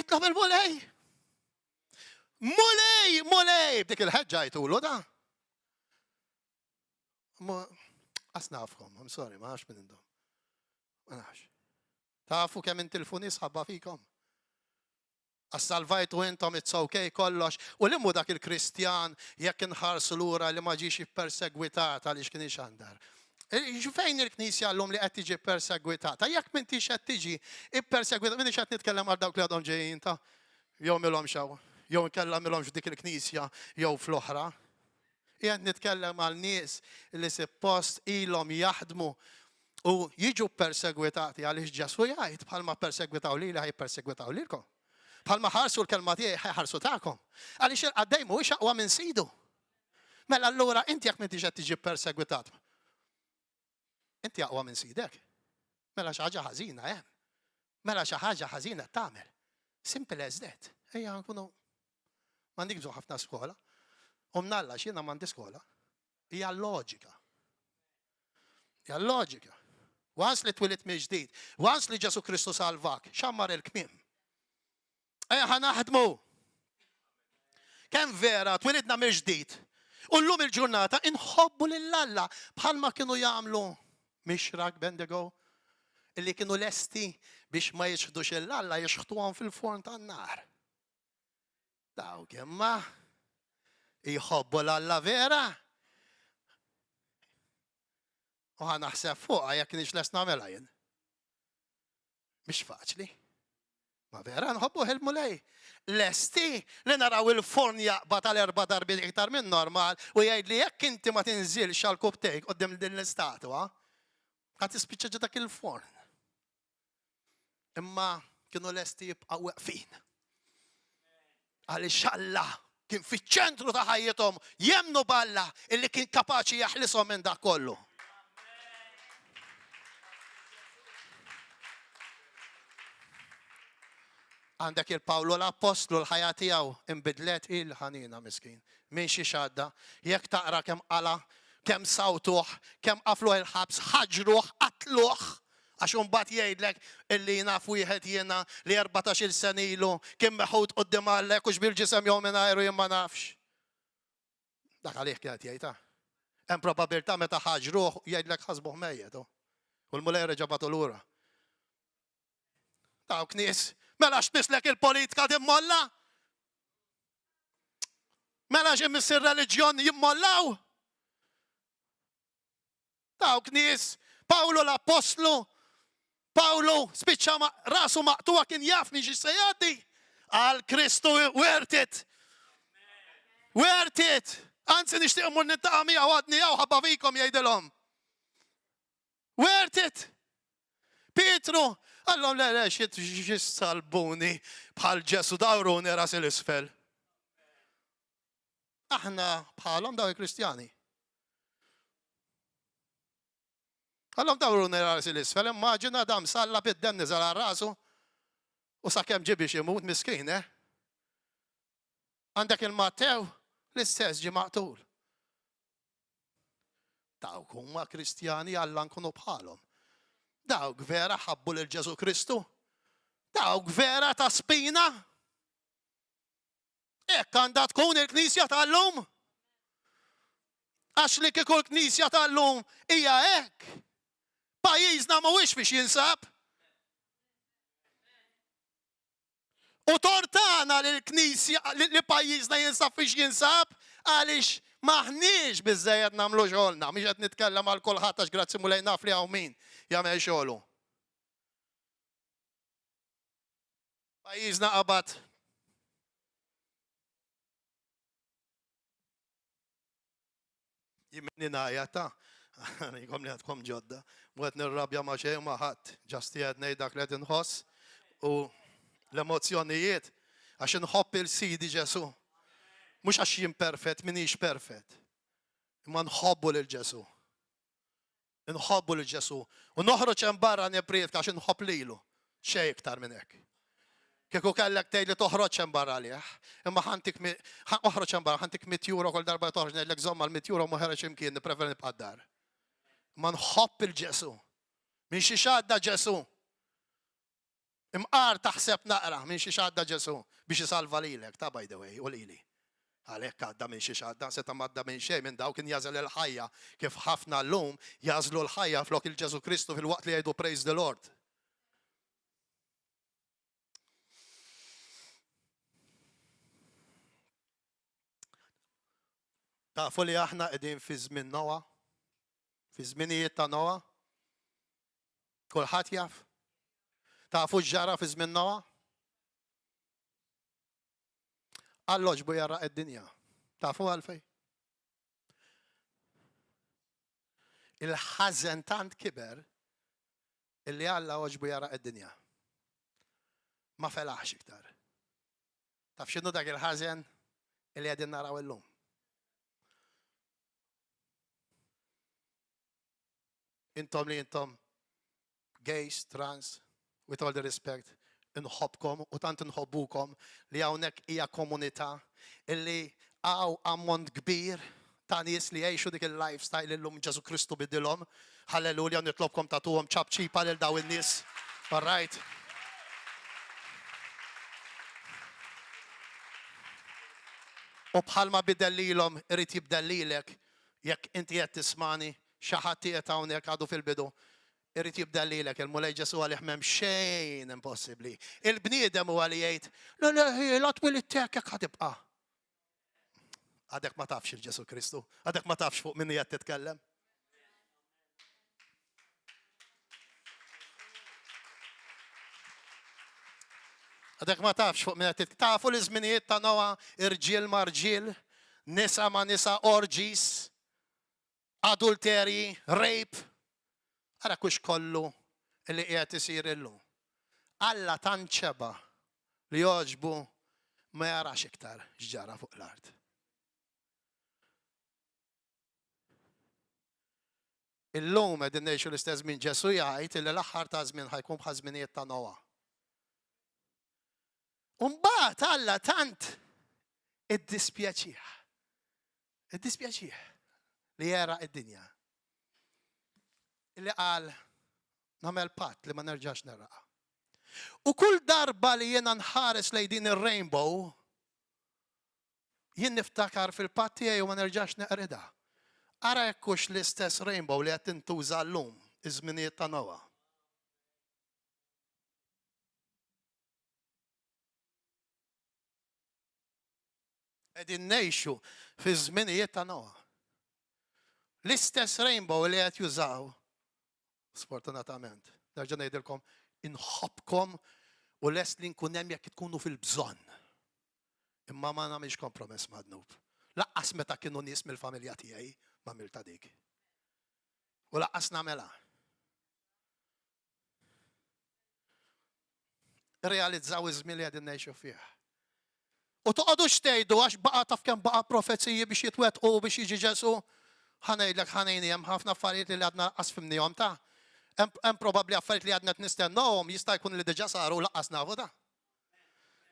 Itlob il-mulej. Mulej! B'dik il-ħeġġa jtulu da. Asnafhom, I'm sorry, ma għax minn indom. Ma nafx. Tafu kemm intilfu nies ħabba fikom. Assalvajtu intom it's okay kollox. U l-immu dak il-Kristjan jekk inħarsu lura li ma ġiex ippersegwitat għaliex kien ixandar. Fejn il-Knisja l-lum li qed tiġi persegwitata? Jekk m'intix qed tiġi ippersegwitata, m'intix qed nitkellem għal dawk li għadhom ġejjin ta' jew milhom xew, jew nkella milhom f'dik il-Knisja jew fl-oħra. Qiegħed nitkellem għal nies li suppost ilhom jaħdmu u jiġu persegwitati għaliex Ġesu jgħid bħalma persegwitaw lili ħajpersegwitaw lilkom. Bħalma ħarsu l-kelma tiegħi ħarsu tagħkom. Għaliex il-qaddej mhuwiex aqwa minn sidu. Mela allura inti jekk m'intix qed tiġi persegwitat. Inti aqwa minn sidek. Mela xi ħaġa ħażina hemm. Mela xi ħaġa ħażina tagħmel. Simple as that. Ejja nkunu m'għandix bżonn ħafna skola. U mnalla x'jiena m'għandi skola. Hija loġika. Hija loġika. Once li twilit mill-ġdid, once li Ġesu Kristu salvak, xammar il-kmiem. Ejja ħanaħdmu. Kemm vera twilidna mill-ġdid. U llum il-ġurnata inħobbu lill-Alla bħalma kienu jagħmlu Mixrak Bendigo illi kienu lesti biex ma jiexħdux il-Alla jiexħtuhom fil-forn tan-nar. Dawk imma jħobbu l-Alla vera. U ħanaħseb fuqha jekk kienx lest nagħmelha jien. Mhix faċli. Ma vera nħobbu il-mulej. Lesti li naraw il-forn jaqbad tal-4 darbiet iktar minn normal u jgħid li jekk inti ma tinżilx għal kubtejk qudiem din l-istatwa, għat ispiċċa dak il-forn. Imma kienu lesti jibqaw waqfin. Għaliex Alla kien fiċ-ċentru ta' ħajjithom jemnu b'Alla illi kien kapaċi jaħlishom minn dak kollu. Għandek il-Pawlu l-Apostlu l-ħajja tiegħu inbidlet il-ħanina miskin. Min xi xadda, jekk taqra kemm qala, kemm sawtuh, kemm qafluh il-ħabs, ħaġruh, qatluh, għax imbagħad jgħidlek illi naf wieħed jiena li 14-il sena ilu kien meħud quddiem Allek u x'bil-ġisem jew mingħajru jien ma nafx. Dak għalih kienet jgħidha. Hemm probabilità meta ħaġruh jgħidlek ħasbuh mejjed. U l-mulej reġa' lura. Dawk nies, mela x'mislek il-politika timmolla? Mela x'imiss ir-reliġjon jimmollaw? Dawk nies, Pawlu l-Apostlu, Pawlu spiċċa rasu maqtuwa kien jafni xi se jgħaddi. Għal Kristu worth it. Worth it. Anzi nixtieq immur nittaqa' miegħu għadni jew ħabba fikom jgħidilhom. Worth it. Pietru, għallhom le xi salbuni bħal Ġesu dawruni ras il-isfel. Aħna bħalhom daw il-Kristjani. Għallhom dawruni ras il-isfel, immaġina dam salla bid-dem niżel għal rasu u sakemm ġie biex imut miskin, Għandek il-Mattew l-istess ġie maqtul. Dawk huma Kristjani Alla nkunu bħalhom. Dawk vera ħabbu lil Ġesu Kristu. Dawk vera ta' spina. Hekk għandha tkun il-Knisja tal-lum. Għax li kieku l-Knisja tal-lum hija hekk. Pajjiżna mhuwiex biex jinsab. U tortana li l-Knisja li pajjiżna jinsab biex jinsab għaliex maħniex biżżejjed nagħmlu xogħolna. Mhix qed nitkellem għal kulħadd għax grazzi mulej naf li hawn min jagħmel xogħlu. Pajjiżna qabad Jimni najata, jkom li għadkom ġodda, mwet nirrabja ma xej ma ħadd, ġasti għed nejdak li għed nħoss u l-emozjonijiet għax nħobb il-sidi Ġesu. Mux għax jim perfett, minix perfett. Imma nħobbu l-Ġesu. Nħobbu l-Ġesu. U noħroċ hemm barra nepriet għax nħobb lilu. Xej iktar minn hekk. Kieku kellek tgħid li toħroġ hemm barra li, imma ħantik oħroġ hemm barra, ħantik 100 euro kull darba toħroġ ngħidlek żomma l-100 euro ma ħareġ imkien nippreferi nibqa' d-dar. Ma nħobb il-Ġesu. Min xi xadda Ġesu. Imqar taħseb naqra minn xi xadda Ġesu biex isalva lilek, ta' by the way, u lili. Għalhekk għadda minn xi xadda, seta' m'għadda minn xejn minn dawk kien jażel il-ħajja kif ħafna llum jażlu l-ħajja flok il-Ġesu Kristu fil-waqt li jgħidu praise the Lord. Tafu li aħna qegħdin fi żmien Noa, fi żminijiet ta' Noa. Kulħadd jaf. Tafu ġara fi żmien Noa? Alloġ bu jara id-dinja. Tafu għalfej? Il-ħażen tant kiber illi Alla oġbu jara id-dinja. Ma felaħx iktar. Taf x'inhu dak il-ħażen illi qegħdin naraw illum? Intom li intom gays, trans, with all the respect, nħobkom u tant nħobbukom li hawnhekk hija komunità illi għaw ammont kbir ta' nies li jgħixu dik il-lifestyle illum Ġesu Kristu bidilhom. Halleluja, nitlobkom tagħtuhom ċabċipa lil daw in-nies. All right. U bħalma bidellilhom irid jibdellilek jekk inti qed tismani xi ħadd qiegħed hawnhekk għadu fil-bidu. Irrid jibdellilek il-mulej Ġesu għalih m'hemm xejn impossibbli. Il-bniedem huwa li jgħid, la twil it-tek jekk ħatibqa'. Għadek ma tafx il-Ġesu Kristu, għadek ma tafx fuq min qed titkellem. Għadek ma tafx fuq min qed titkellem. Tafu l-iżminijiet ta' Noa, irġiel ma' rġiel, nisa ma' nisa, orgies, adulteri, rape. Ara kux kollu li qiegħed isir illum. Alla tant ċeba li joġbu ma jarax iktar x'ġara fuq l-art. Illum qegħdin ngħixu l-istess żmien Ġesu jgħid li l-aħħar ta' żmien ħajkun bħal żminijiet ta' Noa. U mbagħad Alla tant iddispjaċih. Iddispjaċih li jara d-dinja. Illi qal nagħmel patt li ma nerġax naraqa. U kull darba li jiena nħares lejn din ir-rainbow, jien niftakar fil-patt tiegħi u ma nerġax neqrida. Ara jekkux l-istess rainbow li qed tintuża llum iż-żminijiet ta' Noa. Qegħdin ngħixu fi żminijiet ta' Noa. L-istess rainbow li qed jużaw sfortunatament. Nerġa' ngħidilkom inħobbkom u lest li nkun hemm jekk tkunu fil-bżonn. Imma ma nagħmilx kompromess ma' dnub. Laqqas meta kienu nies mill-familja tiegħi m'għamilta dik. U laqqas nagħmelha. Realizzaw iż-żmien li qegħdin ngħixu fih. U toqgħodux tgħidu għax baqa' taf kemm baqa' profezziji biex jitwettqu biex jiġi Ġesu. Ħanejdlek ħanejni hemm ħafna affarijiet li għadna qasfimnihom ta'. Hemm probabbli affarijiet li għadna nistennawhom jista' jkun li diġà saru laqqas nafu da.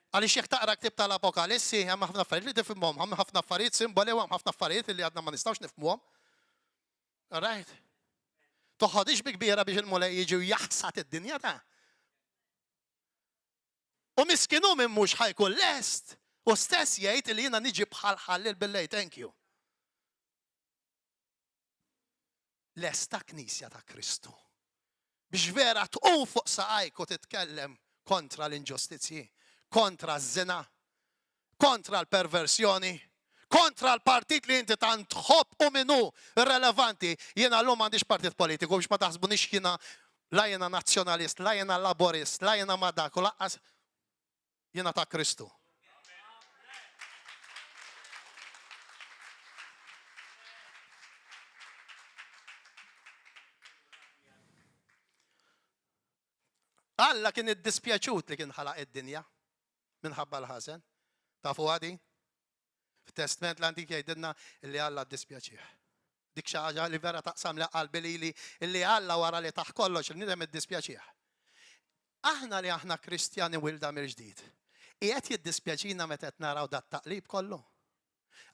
Għaliex jekk taqra ktieb tal-Apokalissi hemm ħafna affarijiet li tifhimhom, hemm ħafna affarijiet simboli u hemm ħafna affarijiet li għadna ma nistgħux nifhmuhom. All right. Toħodix bi kbira biex il-mulej jiġu jaħsat id-dinja ta'. U miskinu minn mhux ħajkun lest u stess jgħid li jiena niġi bħal ħallil bil-lej, thank you. Lesta Knisja ta' Kristu. Biex vera tqum fuq saqajk u titkellem kontra l-inġustizzji, kontra z-żina, kontra l-perversjoni, kontra l-partit li inti tant tħobb u minnu irrelevanti. Jiena llum m'għandix partit politiku biex ma taħsbunix jiena la jiena nazzjonalist, la jiena laborist, la jiena ma dak u laqqas jiena ta' Kristu. Alla kien iddispjaċut li kien ħalaq id-dinja minħabba l-ħażen. Tafu għadi? Fit-Testament l-Antik jgħidilna li Alla ddispjaċih. Dik xi ħaġa li vera taqsam li qalbi li Alla wara li taħ kollox il-nidem iddispjaċih. Aħna li aħna Kristjani wilda mill-ġdid. Qiegħed jiddispjaċina meta qed naraw dat taqlib kollu.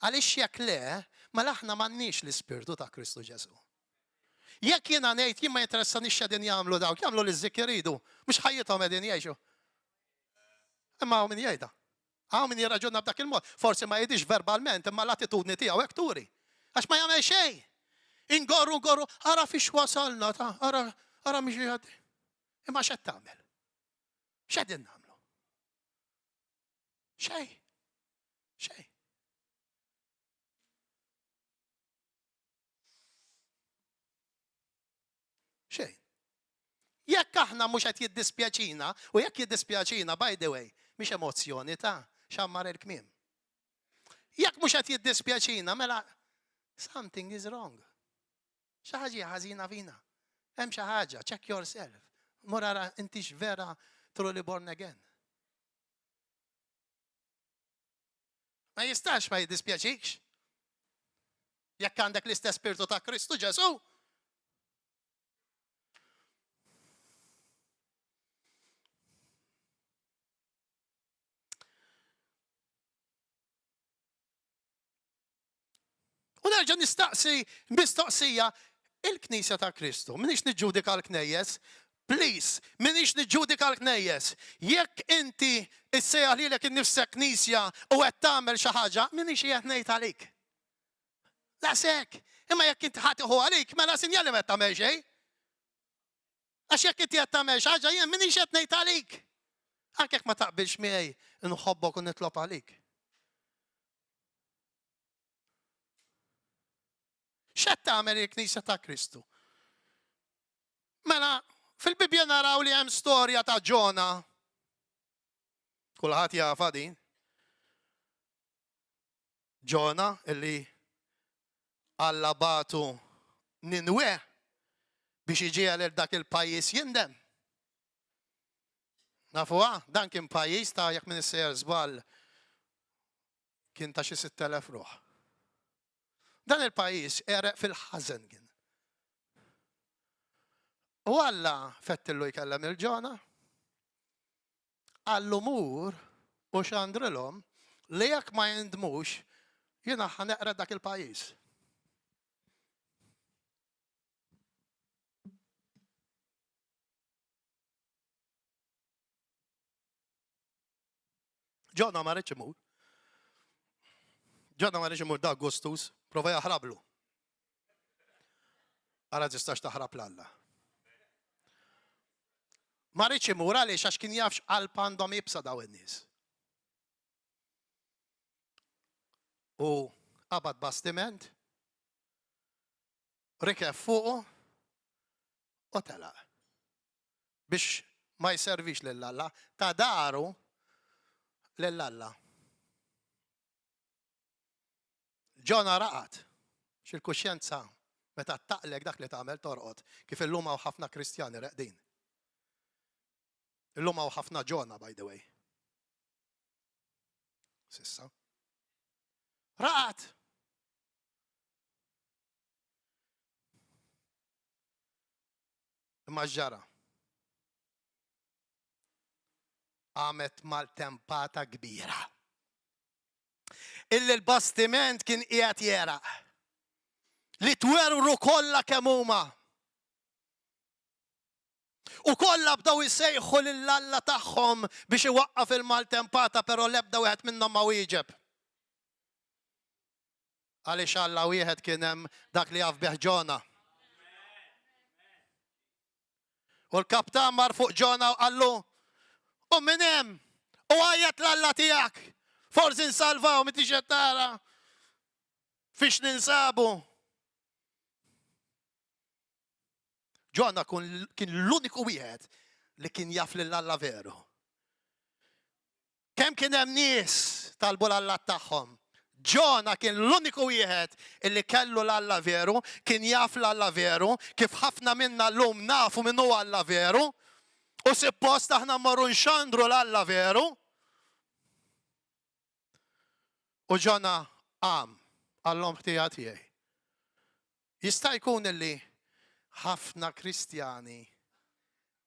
Għaliex jekk le, ma aħna m'għandniex l-Ispirtu ta' Kristu Ġesu. Jekk jiena ngħid jien ma jinteressanix x'qegħdin jagħmlu dawk, jagħmlu l-iżżik iridu, mhux ħajjithom qegħdin jgħixu. Imma hawn min jgħidha. Hawn min jirraġuna b'dak il-mod. Forsi ma jgħidix verbalment, imma l-attitudni tiegħu hekk turi. Għax ma jagħmel xejn. Ingorru, ara fiex wasalna, ara mhix jgħaddi. Imma x'qed tagħmel? X'qegħdin nagħmlu? Xejn. Xejn. Xejn. Jekk aħna mhux qed jiddispjaċina, u jekk jiddispjaċina, by the way, mhix emozzjoni ta' xammar il-kmiem. Jekk mhux qed jiddispjaċina, mela something is wrong. Xi ħaġa ħażina fina. Hemm xi ħaġa, check yourself. Mur ara intix vera truly born again. Ma jistax ma jiddispjaċikx. Jekk għandek l-istess Spiritu ta' Kristu Ġesu. U nerġa' nistaqsi mistoqsija il-Knisja ta' Kristu. Minix niġġudika l-knejjes. Please, minix niġġudika l-knejjes. Jekk inti issejjaħ lilek innifsek knisja u qed tagħmel xi ħaġa, minix qiegħed ngħid għalik. Lasek, imma jekk inti ħatiħu għalik, mela sinjali ma qed tagħmel xejn. Għax jekk inti qed tagħmel xi ħaġa jien minix qed ngħid għalik. Anke jekk ma taqbilx miegħi inħobbok u nitlob għalik. X'qed tagħmel il-Knisja ta' Kristu? Mela, fil-Bibja naraw li hemm storja ta' Ġona. Kulħadd jafa din. Ġona illi Alla batu Ninwe biex iġiegħel il dak il-pajjiż jindem. Nafuha, dan kien pajjiż ta' jekk min issejjer żball kien ta' xi 6,000 ruħ. Dan il-pajjiż ereq fil-ħażen kien. U Alla fettillu jkellem il-Ġona, għallu mur u xandrilhom li jekk ma jindmux jiena ħaneqred dak il-pajjiż. Ġona ma rridx imur. Ġona ma rridx imur da' Augustus, prova jaħrablu. Ara tistax taħrab l-Alla. Ma rridx imur għaliex għax kien jafx qalb għandhom jibsa daw in-nies. U qabad bastiment, rikeb fuqu u telaq. Biex ma jservix lill-Alla, ta' daru lill-Alla. Ġona raqat x'il-kuxjenza meta taqlek dak li tagħmel torqod kif illum hawn ħafna Kristjani reqdin. Illum hawn ħafna Ġona, by the way. Sissa. Raqat. Imma ġara. Għamet mal-tempata kbira. Illi l-bastiment kien qiegħed jeraq. Li twerru kollha kemm huma. U kollha bdew jsejħu lill-Alla tagħhom biex iwaqqaf il-maltempata, però l-ebda wieħed minnhom ma wieġeb. Għaliex Alla wieħed kien hemm dak li jaf bih Ġona. U l-kaptan mar fuq Ġona u qallu: u minn hemm, u għajjat l-Alla tiegħek. Forsi nsalvaw, miti ġettara. Fiex ninsabu. Ġona kien l-uniku wieħed li kien jaf lill-Alla veru. Kemm kien hemm nies talbu l-Alla tagħhom. Ġona kien l-uniku wieħed illi kellu l-Alla veru, kien jaf l-Alla veru, kif ħafna minna llum nafu min huwa Alla veru, U suppost aħna marru nxandru l-Alla veru. U Ġona għallom ħtija tiegħi. Jista' jkun li ħafna Kristjani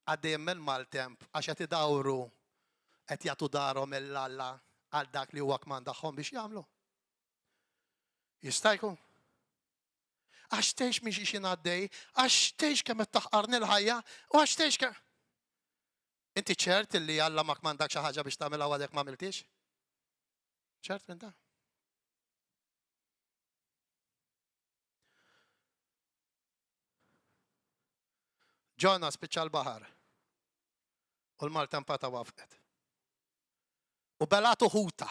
għaddejjem mal-temp għax qed idawru qed jagħtu darhom mill-Alla għal dak li huwa kmandaħħom biex jagħmlu. Jista' jkun. Għax tgħix minn xi għaddej, għax tgħix kemm qed taħqarni l-ħajja, u għax tgħix kemm. Inti ċert li Alla ma kmandak xi ħaġa biex tagħmilha għadek ma għamiltix? ċert minn dan? Ġona spiċċa l-baħar u l-maltempata wafqet. U belatu ħuta.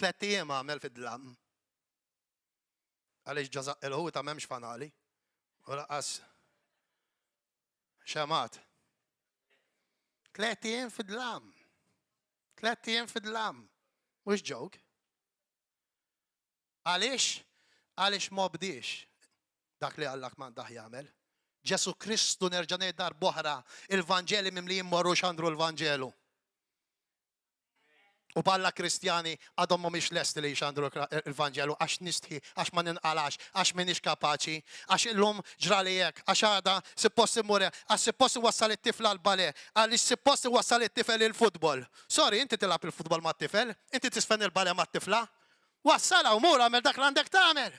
3 ijiem għamel fid-dlam. Għaliex ġazaq il-ħuta m'hemmx fanali. U laqas xamat. 3 ijiem fid-dlam. 3 ijiem fid-dlam. Mhux ġok. Għaliex ma bdiex dak li Alla kmandaħ jagħmel. Ġesu Kristu nerġa' ngħid darb'oħra il-Vanġeli mimlijin morru xandru l-Vanġelu. U bħala Kristjani għadhom mhumiex lesti li jxandru l-Vanġelu għax nistħi, għax ma ninqalax, għax m'inhiex kapaċi, għax illum ġrali hekk, għax għada suppost imur, għax suppost iwassal it-tifla l-bale, għaliex suppost iwassal it-tifel il-futbol. Sorry, inti tilab il-futbol mat-tifel, inti tisfen il-bale mat-tifla. Wassala u mur għamel dak l-għandek tagħmel.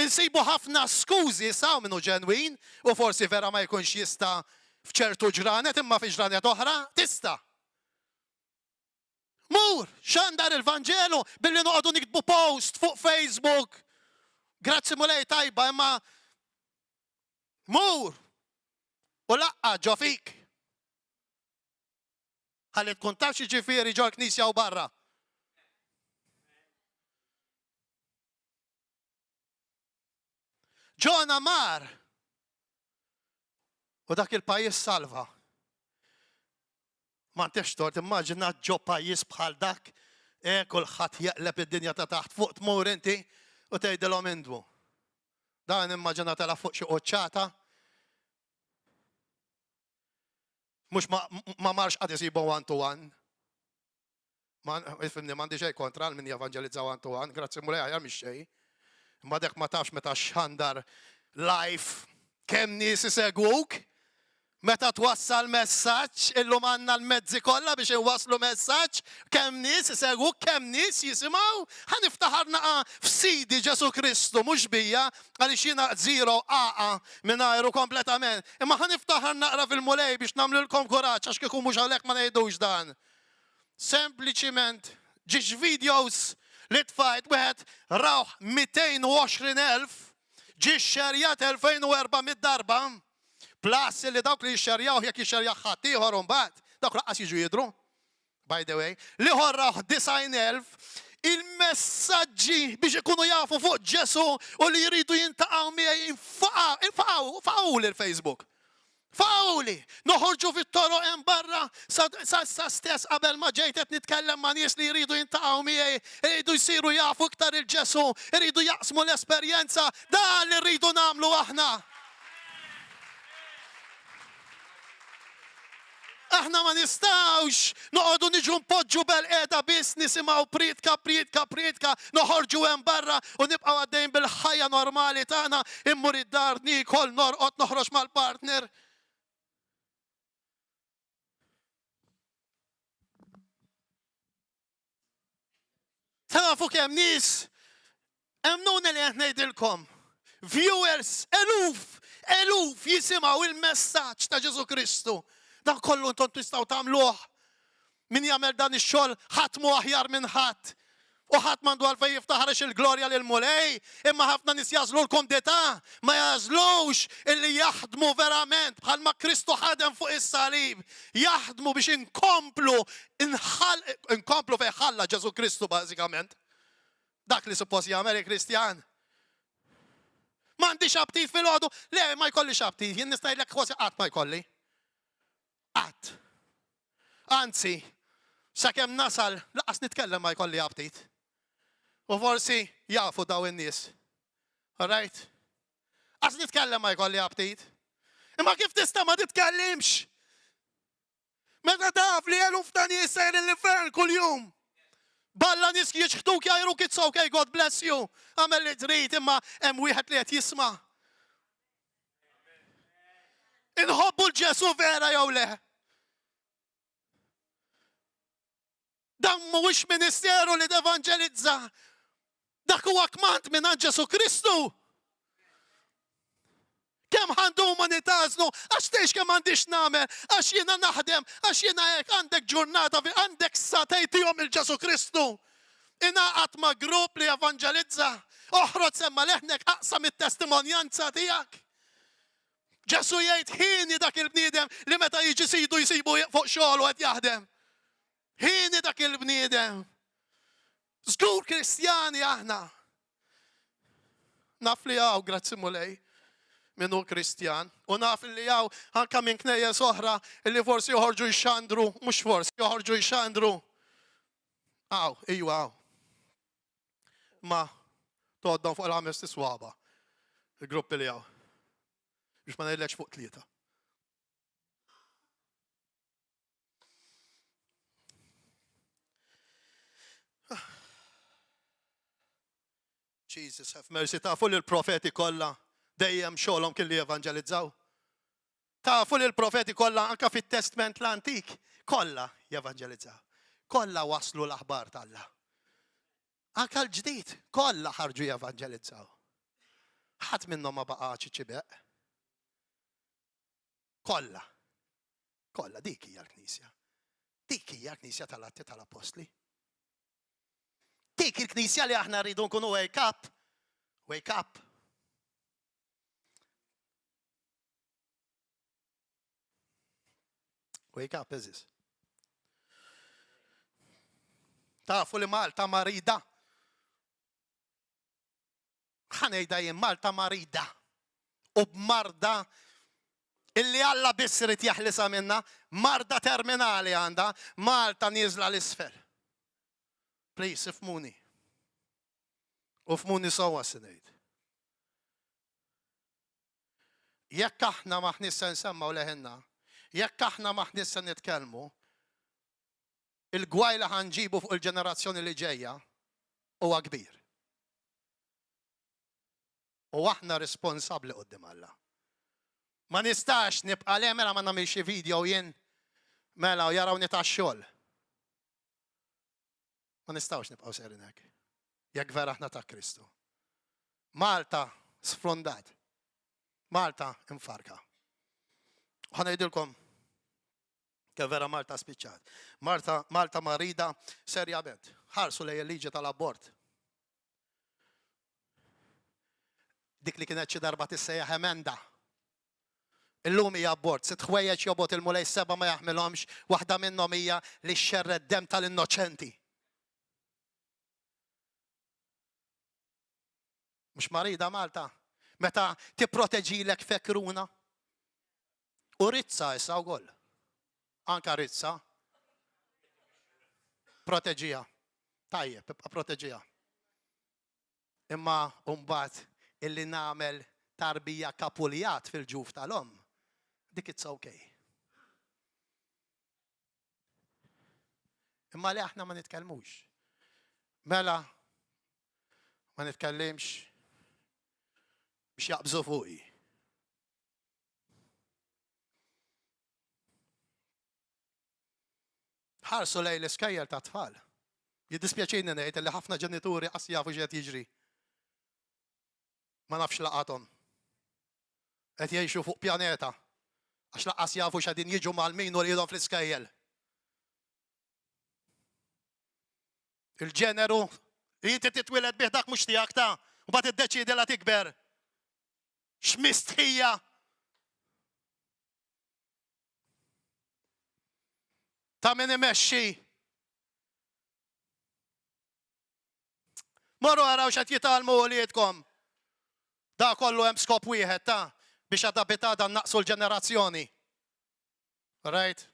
Insibu ħafna skużi saw minnu ġenwin u forsi vera ma jkunx jista' f'ċertu ġranet imma fi ġranet oħra tista'. Mur, xandar il-Vanġelu billi noqogħdu niktbu post fuq Facebook. Grazzi mulej tajba imma mur u laqqa ġo fik. Ħalli tkun taf xi ġifieri ġo l-Knisja u barra. Ġona mar u dak il-pajjiż salva. Ma ntix tort immaġina ġo pajjiż bħal dak, kulħadd jaqleb id-dinja ta' taħt fuq tmur inti u tgħidilhom indwu. Dan immaġina tela fuq xi qoċċata. Mhux ma marx qatt isibu one to one. Ifhimni m'għandi xejn kontra min jevanġelizza one to one, grazzi mulej ħajja mhix xejn. Ma dek ma tafx meta xandar live kemm nies isegwuk, meta twassal messaġġ illum għandna l-mezzi kollha biex inwasslu messaġġ, kemm nies isegwuk, kemm nies jisimgħu, ħaniftaħar naqa' f'sidi Ġesu Kristu mhux bija għaliex jiena żiro qaqa mingħajru kompletament. Imma ħaniftaħar naqra fil-mulej biex nagħmlulkom kuraġġ għax kieku mhux hawnhekk ma ngħidux dan. Sempliċiment ġiex videos li tfajt wieħed rawh 220,000 ġie xxerjat 2400 darba. Plus li dawk li jxxerjaw jekk jxxerjaw ħadd ieħor imbagħad dawk laqqas jiġu jidhru. By the way, li ħorraw 90,000 il-messaġġi biex ikunu jafu fuq Ġesu u li jridu jintaqgħu miegħi infaqgħu lill-Facebook. Fawli, noħorġu fit-toroq hemm barra sa stess qabel ma ġejt qed nitkellem ma' nies li jridu jintaqgħu miegħi, jridu jsiru jafu iktar il-Ġesu, jridu jaqsmu l-esperjenza, dan li rridu nagħmlu aħna. Aħna ma nistgħux noqogħdu niġu npoġġu bel-qiegħda biss nisimgħu pritka, noħorġu hemm barra u nibqgħu għaddejjin bil-ħajja normali tagħna, immur id-dar nikol norqod noħroġ mal-partner. Tafu kemm nies emnuni li qed ngħidilkom. Viewers, eluf jisimgħu il-messaġġ ta' Ġesu Kristu. Dan kollu intom tistgħu tagħmluh. Min jagħmel dan ix-xogħol ħadd mu aħjar minn ħadd. U ħadd m'għandu għalfejn jiftaħarex il-glorja lil mulej, imma ħafna nies jażlulkom detà, ma jażlux illi jaħdmu verament bħalma Kristu ħadem fuq is-salib. Jaħdmu biex inkomplu fejn ħalla Ġesu Kristu bażikament. Dak li suppost jagħmel il-Kristjan. M'għandix aptit fil-għodu, le ma jkollix aptit, jien nista' ngħidlek kważi qatt ma jkolli. Qatt. Anzi, sakemm nasal laqas nitkellem ma jkolli aptit. U forsi jafu daw in-nies. All right? Għax nitkellem ma jkolli aptit. Imma kif tista' ma titkellimx? Meta taf li eluf ta' nies sejr l-infern kuljum. Balla nies jiġħtuk jajruk it's okay, God bless you. Għamel li trid imma hemm wieħed li qed jisma'. Inħobbu l-Ġesu vera jew le. Dan mhuwiex ministeru li tevanġelizza. Dak huwa kmand minn Ġesu Kristu. Kemm ħandu umanitaznu, għax tgħix kemm m'għandix nagħmel, għax jiena naħdem, għax jiena hekk għandek ġurnata għandek satejtihom il-Ġesu Kristu. Ingħaqad ma' grupp li evanġelizza, oħroġ semma leħnek aqsam it-testimonjanza tiegħek. Ġesu jgħid ħini dak il-bniedem li meta jiġi sidu jsibu fuq xogħol u qed jaħdem. Ħini dak il-bniedem. Żgur Kristjani aħna. Naf li hawn grazzi mulej minnu Kristjan. U naf li hawn anke minn knejjes oħra li forsi joħorġu jxandru, mhux forsi joħorġu jxandru. Hawn, ejju hawn. Ma toddhom fuq il-ħames tiswaba. Il-gruppi li hawn. Biex ma ngħidlekx fuq tlieta. Jesus have mercy. Tafu li l-profeti kollha dejjem xogħolhom kien li jevanġelizzaw. Tafu li l-profeti kollha anke fit-Testament l-Antik kollha jevanġelizzaw. Kollha waslu l-aħbar tal-Alla. Anke l-ġdid kollha ħarġu jevanġelizzaw. Ħadd minnhom ma baqax iċibeq. Kollha. Kollha dik hija l-Knisja. Dik hija l-Knisja tal-Atti tal-Apostli. Dik il-Knisja li aħna rridu nkunu wake up. Wake up. Wake up, eżis. Tafu li Malta marida. Ħanejda jien Malta marida. U b'marda illi Alla biss irid jaħlisha minna, marda terminali għandha, Malta nieżla l-isfel. Please, ifmuni. Ufmuni sewwa se ngħid. Jekk aħna maħnissa nsemmaw leħenna, jekk aħna maħnissa nitkellmu, il-gwajla ħanġibu fuq il-ġenerazzjoni li ġejja huwa kbir. U aħna responsabbli quddiem Alla. Ma nistax nibqa' le mela ma nagħmilx xi video jien mela u jarawni tax-xogħol. Ma nistgħux nibqgħu serin hekk. Jekk vera aħna ta' Kristu. Malta sfrondat. Malta infarka. Ħanejdilkom kif vera Malta spiċċat. Malta marida serjament. Ħarsu lejn il-liġi tal-abort. Dik li kienet xi darba tissejjaħ emenda. Illum hija abort, sitt ħwejjeġ jobgħod il-mulej seba' ma jaħmilhomx, waħda minnhom hija li xxerred dem tal-innoċenti. Mhux marida Malta, meta tipproteġilek fekruna. U Rizza issa wkoll. Anka Rizza. Proteġija. Tajjeb, ibqa' proteġija. Imma mbagħad illi nagħmel tarbija kapuljat fil-ġuf tal-om. Dik it's okay. Imma li aħna ma nitkellmux. Mela ma nitkellimx biex jaqbżu fuqi. Ħarsu lejn l-iskejjel ta' tfal. Jiddispjaċini ngħid li ħafna ġenituri qas jafu x'qed jiġri. Ma nafx laqathom. Qed jgħixu fuq pjaneta għax laqqas jafu x'qegħdin jiġu mal-min u lilhom fl-iskejjel. Il-ġeneru li inti titwiled bih dak mhux tiegħek ta' u mbagħad iddeċiedi la tikber. X'mistħija. Ta' min imexxi. Morru għaraw x'qed jitgħallmu wliedkom. Da kollu hemm skop wieħed ta' biex għadha bitada naqsu l-ġenerazzjoni. Right?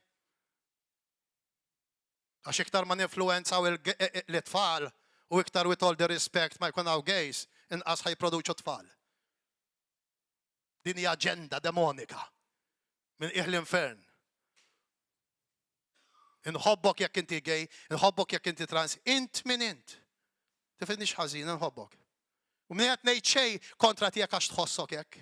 Għax iktar ma ninfluenzaw l-tfal u iktar with all the respect ma jkun hawn gays, inqas ħajproduċu tfal. Din hija aġenda demonika minn qiegħ l-infern. Inħobbok jekk inti gay, inħobbok jekk inti trans, int min int. Tifidniex ħażin, inħobbok. U min qed ngħid xejn kontra tiegħek għax tħossok hekk.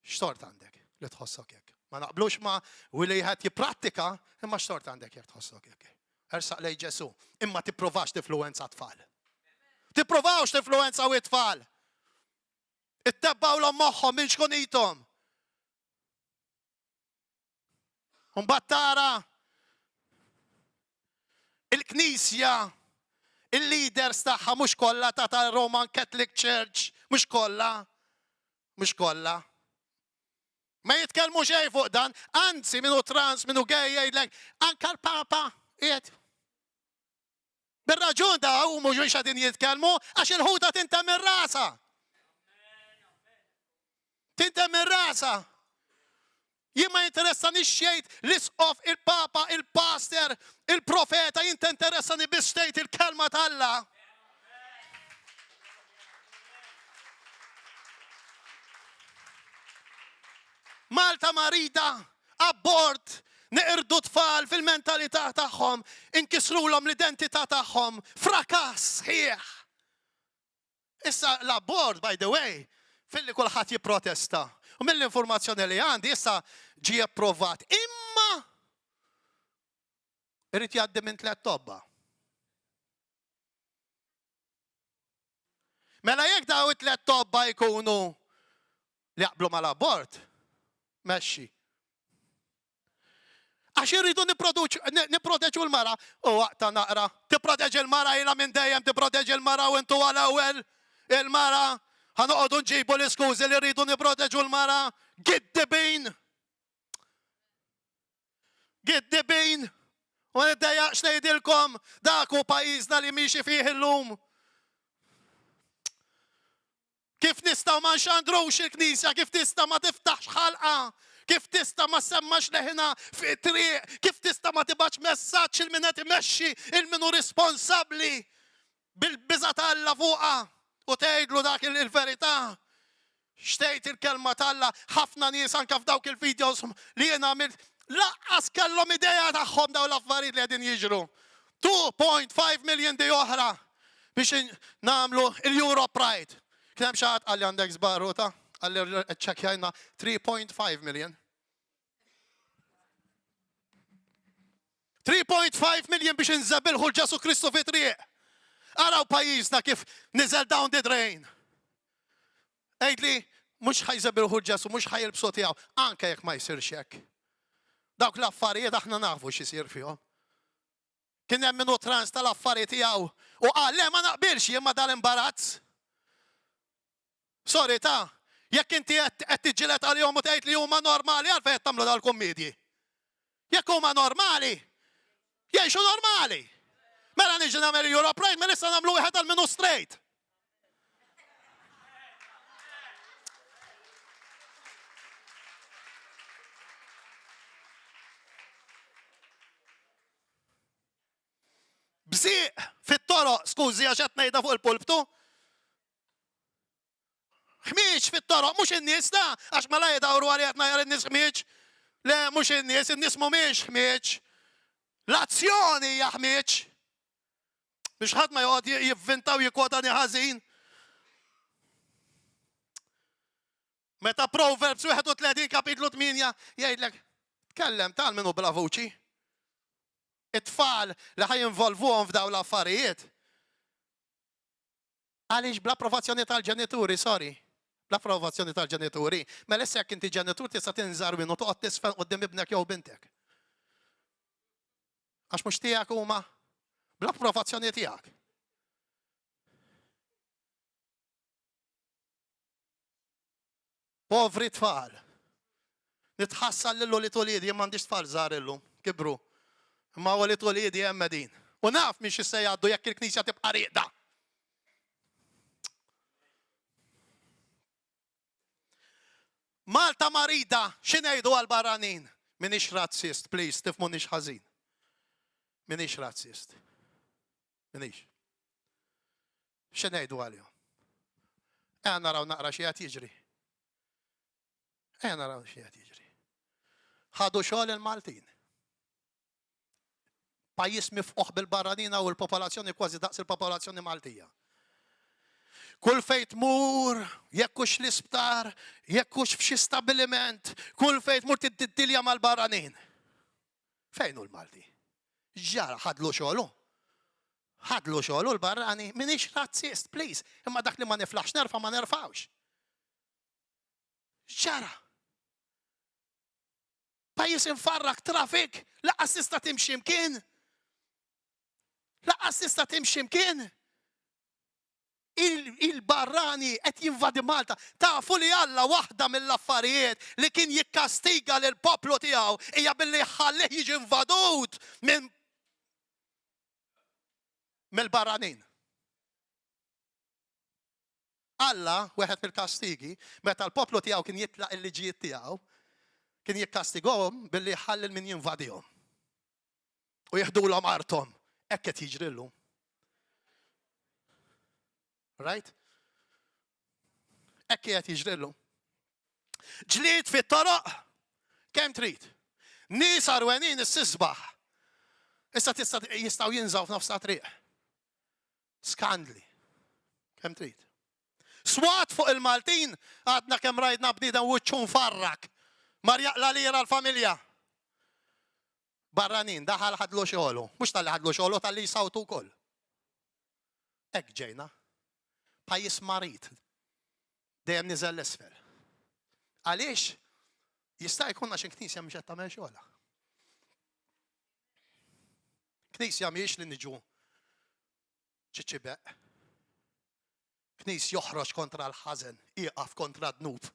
X'tort għandek li tħossok hekk. Ma naqblux ma' u li jħed jipprattika, imma x'tort għandek jekk tħossok hekk. Ersaq lej Ġesu, imma tippruvax tifluwenza tfal. Tipprovawx tifluwenzaw it-tfal. Ittebbawlhom moħħhom minn xkun ithom. Mbagħad tara il-Knisja, il-leaders tagħha mhux kollha ta' Roman Catholic Church, mhux kollha. Mhux kollha. Ma jitkellmu xejn fuq dan, anzi minnu trans, minnu gay jgħidlek, anke l-Papa qiegħed. Bir-raġun da u mhux qegħdin jitkellmu għax il-ħuda tintemm ir-rasa. Tintemm ir-rasa. Jien ma jinteressani xejn l-isqof, il-Papa, il-Pastor, il-Profeta, jien interessani biss tgħid il-kelma tal-Alla. Malta marida, abort, neqirdu tfal fil-mentalità tagħhom, inkisrulhom l-identità tagħhom, frakass ħieħ. Issa l-abort, by the way, filli kulħadd jipprotesta. U mill-informazzjoni li għandi issa ġie approvat. Imma irid jgħaddi minn 3 tobba. Mela jekk daw 3 tobba jkunu li jaqblu mal-abort, mexxi. Għax irridu nipproteġu l-mara, u waqta naqra. Tipproteġi l-mara ilha minn dejjem, tipproteġi l-mara u intu għal-ewwel il-mara. Ħanoqogħdu nġibu l-iskużi li rridu nipproteġu l-mara. Giddibin. Giddibin. U niddejjaqx ngħidilkom dak hu pajjiżna li miexi fih illum. Kif nistgħu ma nxandrux il-Knisja, kif tista' ma tiftaħx ħalqa, kif tista' ma semmax leħna fi triq, kif tista' ma tibax messaġġ il-min qed imexxi il-minu responsabbli bil-biża' tal-Alla fuqha u tgħidlu dak il-verità. Xtejt il-kelma tal-Alla, ħafna nies anke f'dawk il-videos li jien għamilt laqqas kellhom idea tagħhom dawn l-affarijiet li qegħdin jiġru. 2.5 million di oħra biex nagħmlu il-Euro Pride. Kien hemm xi ħadd qalli għandek żbarruta, qalli ċċekkjajna 3.5 million. 3.5 million biex inżebilħu l-Ġesu Kristu fi triq. Araw pajjiżna kif niżel down the drain. Ejdli, mhux ħajżebilħu l-Ġesu, mhux ħajilbsu tiegħu, anke jekk ma jsirx hekk. Dawk l-affarijiet aħna nafu x'isir fihom. Kien hemm minnu trans tal-affarijiet tiegħu u qal le ma naqbilx jien ma dal-imbarazz. Sorry ta' jekk inti qed tiġġieled għalihom u tgħid li huma normali għalfejn qed tagħmlu dal-kummedji. Jekk huma normali, jgħixu normali. Mela niġi nagħmel Euro Pride, mela issa nagħmlu wieħed għal minnu straight. Bżieq fit-toroq, skużi għax qed ngħidha fuq il-pulptu. Ħmieġ fit-toroq, mhux in-nies da, għax mela jdawru għalli qed ngħid in-nies ħmieġ. Le mhux in-nies mhumiex ħmieġ. L-azzjoni hija ħmieġ. Biex ħadd ma joqgħod jivvintaw jikwotani ħażin. Meta Proverbs 31 kapitlu 8 jgħidlek tkellem tal minnu bla vuċi. It-tfal li ħajinvolvuhom f'dawn l-affarijiet. Għaliex bl-approvazzjoni tal-ġenituri, sorry. L-approvazzjoni tal-ġenituri. Mela issa jekk inti ġenitur tista' tinżar minnu toqgħod tisfen quddiem ibnek jew bintek. Għax mhux tiegħek huma bl-approvazzjoni tiegħek. Povri tfal. Nitħassal lillu li tolidi, jien m'għandix tfal żgħar illum, kibru. Imma huwa li tolidi hemm din. U naf miex issa jgħaddu jekk il-Knisja tibqa' rieqda. Malta marida, x'ingħidu għall-barranin? Minix razzist, please, tifhmunix ħażin. Minix razzist. Minix. X'ingħidu għalihom? Naraw naqra xi qed jiġri. naraw x'qed jiġri. Ħadu xogħol il-Maltin. Pajjiż mifquħ bil-barranina u l-popolazzjoni kważi daqs il-popolazzjoni Maltija. Kull fejn tmur, jekk hux l-isptar, jekk hux f'xi stabbiliment, kull fejn tmur tiddilja mal-barranin. Fejn hu l-Malti? Ġara ħadlu xogħlu. Ħadlu xogħlu l-barrani, minix razzist, please. Imma dak li ma niflaħx nerfa' ma nerfawx. ġara. Pajjiż infarrak trafik, laqas tista' timxi mkien. Laqas tista' timxi mkien. Il-barrani qed jinvadi Malta. Tafu li Alla waħda mill-affarijiet li kien jikkastiga lil poplu tiegħu hija billi ħallih jiġi invadut mill-barranin. Alla, weħed mill-kastigi, meta l-poplu tiegħu kien jitlaq il-liġijiet tiegħu, kien jikkastigahom billi ħallil min jinvadihom. U jieħdulhom arthom. Hekk qed jiġrilhom. Right? Hekk qed jiġrilhom. Ġlied fit-toroq kemm trid. Nies arwenin is-sisbaħ. Issa jistgħu jinżaw f'nofs triq. Skandli. Kemm trid. Swat fuq il-Maltin għadna kemm rajdna bniedem wiċċu mfarrak. Mar jaqla lira l-familja. Barranin, daħal ħadlu xogħlu. Mhux tal-li ħadlu xogħlu, tal-li jsawtu wkoll. Hekk ġejna. Pajjiż marit. Dejjem niżel l-isfel. Għaliex jista' jkun għax il-Knisja mhix qed tagħmel xogħolha. Knisja mhijiex li niġu ċiċibeq. Knis joħroġ kontra l-ħażen, iqaf kontra d-dnub.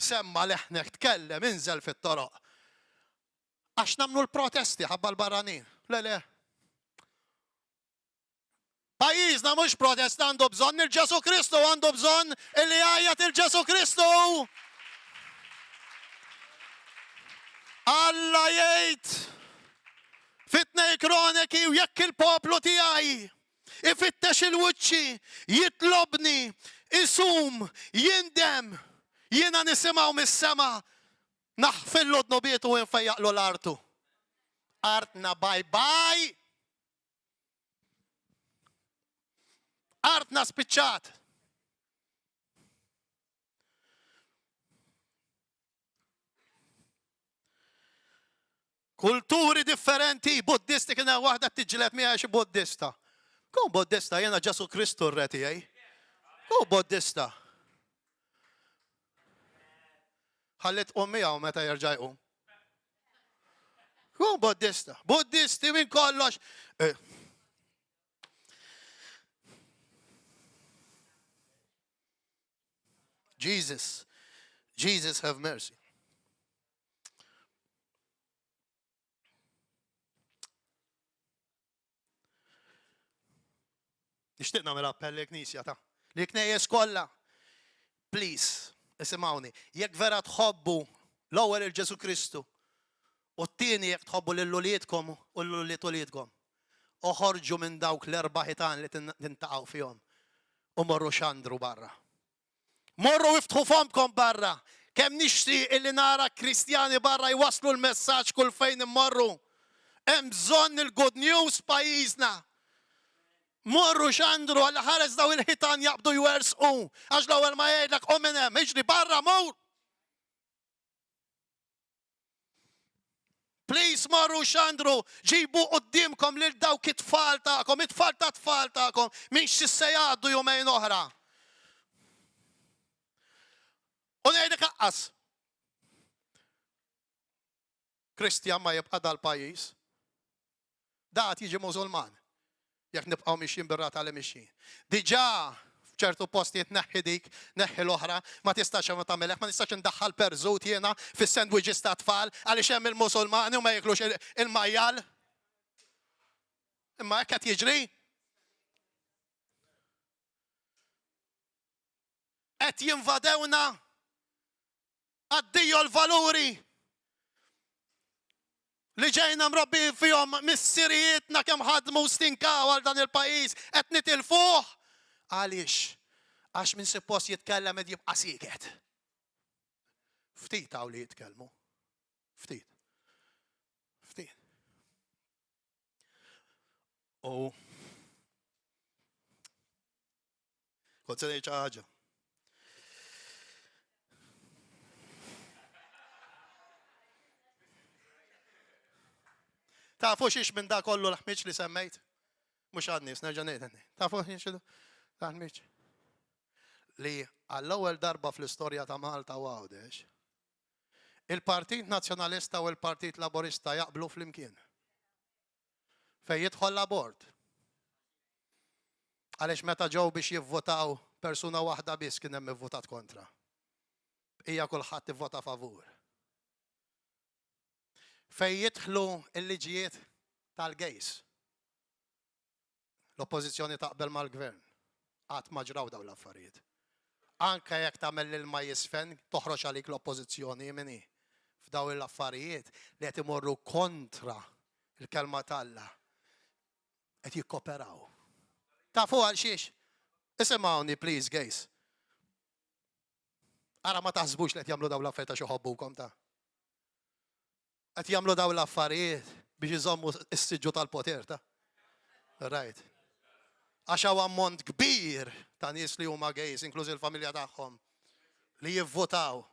Semma leħnek tkellem, inżel fit-toroq. Għax namlu l-protesti ħabba l-barranin. Le. Pajjiżna mhux protest għandu bżonn il-Ġesu Kristu, għandu bżonn illi għajjat il-Ġesu Kristu. Alla jgħid fit-2 Kroniki u jekk il-poplu tiegħi ifittex il-wuċċi, jitlobni, isum, jindem, jiena nisimgħu mis-sema, naħfillu d-nobiet u nfejjaqlu l-artu. Artna bye. Artna spiċċat. Kulturi differenti, buddisti kiena waħda tiġġieled miegħha xi buddista. Ku buddista, jena Ġesu Kristu r-reti, eh? Ku buddista. Ħallit ummija u meta jerġa' jqum. Ku buddista. Buddisti minn kollox. Jesus have mercy. Nixtieq nagħmel appell l-Knisja ta' li knejjes kollha. Please, isimgħuni, jekk vera tħobbu l-ewwel il-Ġesu Kristu u t-tieni jekk tħobbu lil-uliedkom u l-ulied uliedkom, oħorġu minn dawk l-erba' ħitan li tintaqgħu fihom u morru xandru barra. Morru iftħu fomkom barra. Kemm nixtieq illi nara Kristjani barra jwasslu l-messaġġ kull fejn immorru. Hemm bżonn il-good news pajjiżna. Morru xandru għal ħares daw il-ħitan jaqbdu jwersqu. Għax l-ewwel ma jgħidlek hominem, iġri barra mur. Please morru xandru, ġibu qudiemkom lil dawk it-tfal tagħkom, it-tfal ta' tfal tagħkom, mhix se jgħaddu jumejn oħra. U ngħidlek aqqas. Kristjan ma jibqa' dal-pajjiż. Dat jiġi Mużulman. Jekk nibqgħu mixjin bir-rata li mixjin. Diġà f'ċertu postijiet neħħi dik, neħħi l-oħra, ma tistax ma tagħmel hekk, ma nistax indaħħal perżut jiena fis-sandwiches ta' tfal għaliex hemm il-Musulmani u ma jeklux il-majjal. Imma hekk qed jiġri. Qed jinvadewna għaddiju l-valuri li ġejna mrobbin fihom mis-sirijietna kemm ħadmu stinkaw għal dan il-pajjiż qed nitilfuh. Għaliex? Għax min suppost jitkellem ed jibqa' sieket. Ftit hawn li jitkellmu. Ftit. Ftit. U kont se ngħid xi ħaġa. Tafu xiex minn da kollu l-ħmiċ li semmejt? Mux għadnis, nerġa' ngħid. Tafu xiex l-ħmiċ? Li għall-ewwel darba fl-istorja ta' Malta u Għawdex, il-Partit Nazzjonalista u l-Partit Laburista jaqblu flimkien. Fejn jidħol l-abort. Għaliex meta ġew biex jivvotaw persuna waħda biss kien hemm ivvotat kontra. Hija kulħadd ivvota favur. Fejn jidħlu l-liġijiet tal-gejs. L-oppożizzjoni taqbel mal-gvern. Qatt ma ġraw dawn l-affarijiet. Anke jekk tagħmel l-ilma jisfen, toħroġ għalik l-oppożizzjoni minni. F'daw l-affarijiet li qed imorru kontra il-kelma tal-Alla qed jikkoperaw. Tafu għal xiex? Isimgħuni please, guys. Ara ma taħsbux li qed jagħmlu dawn l-affarijiet għax iħobbukom ta'. Qed jagħmlu dawn l-affarijiet biex iżommu s-siġġu tal-poter ta'. Right. Għax hawn ammont kbir ta' nies li huma gays, inkluż il-familja tagħhom, li jivvotaw.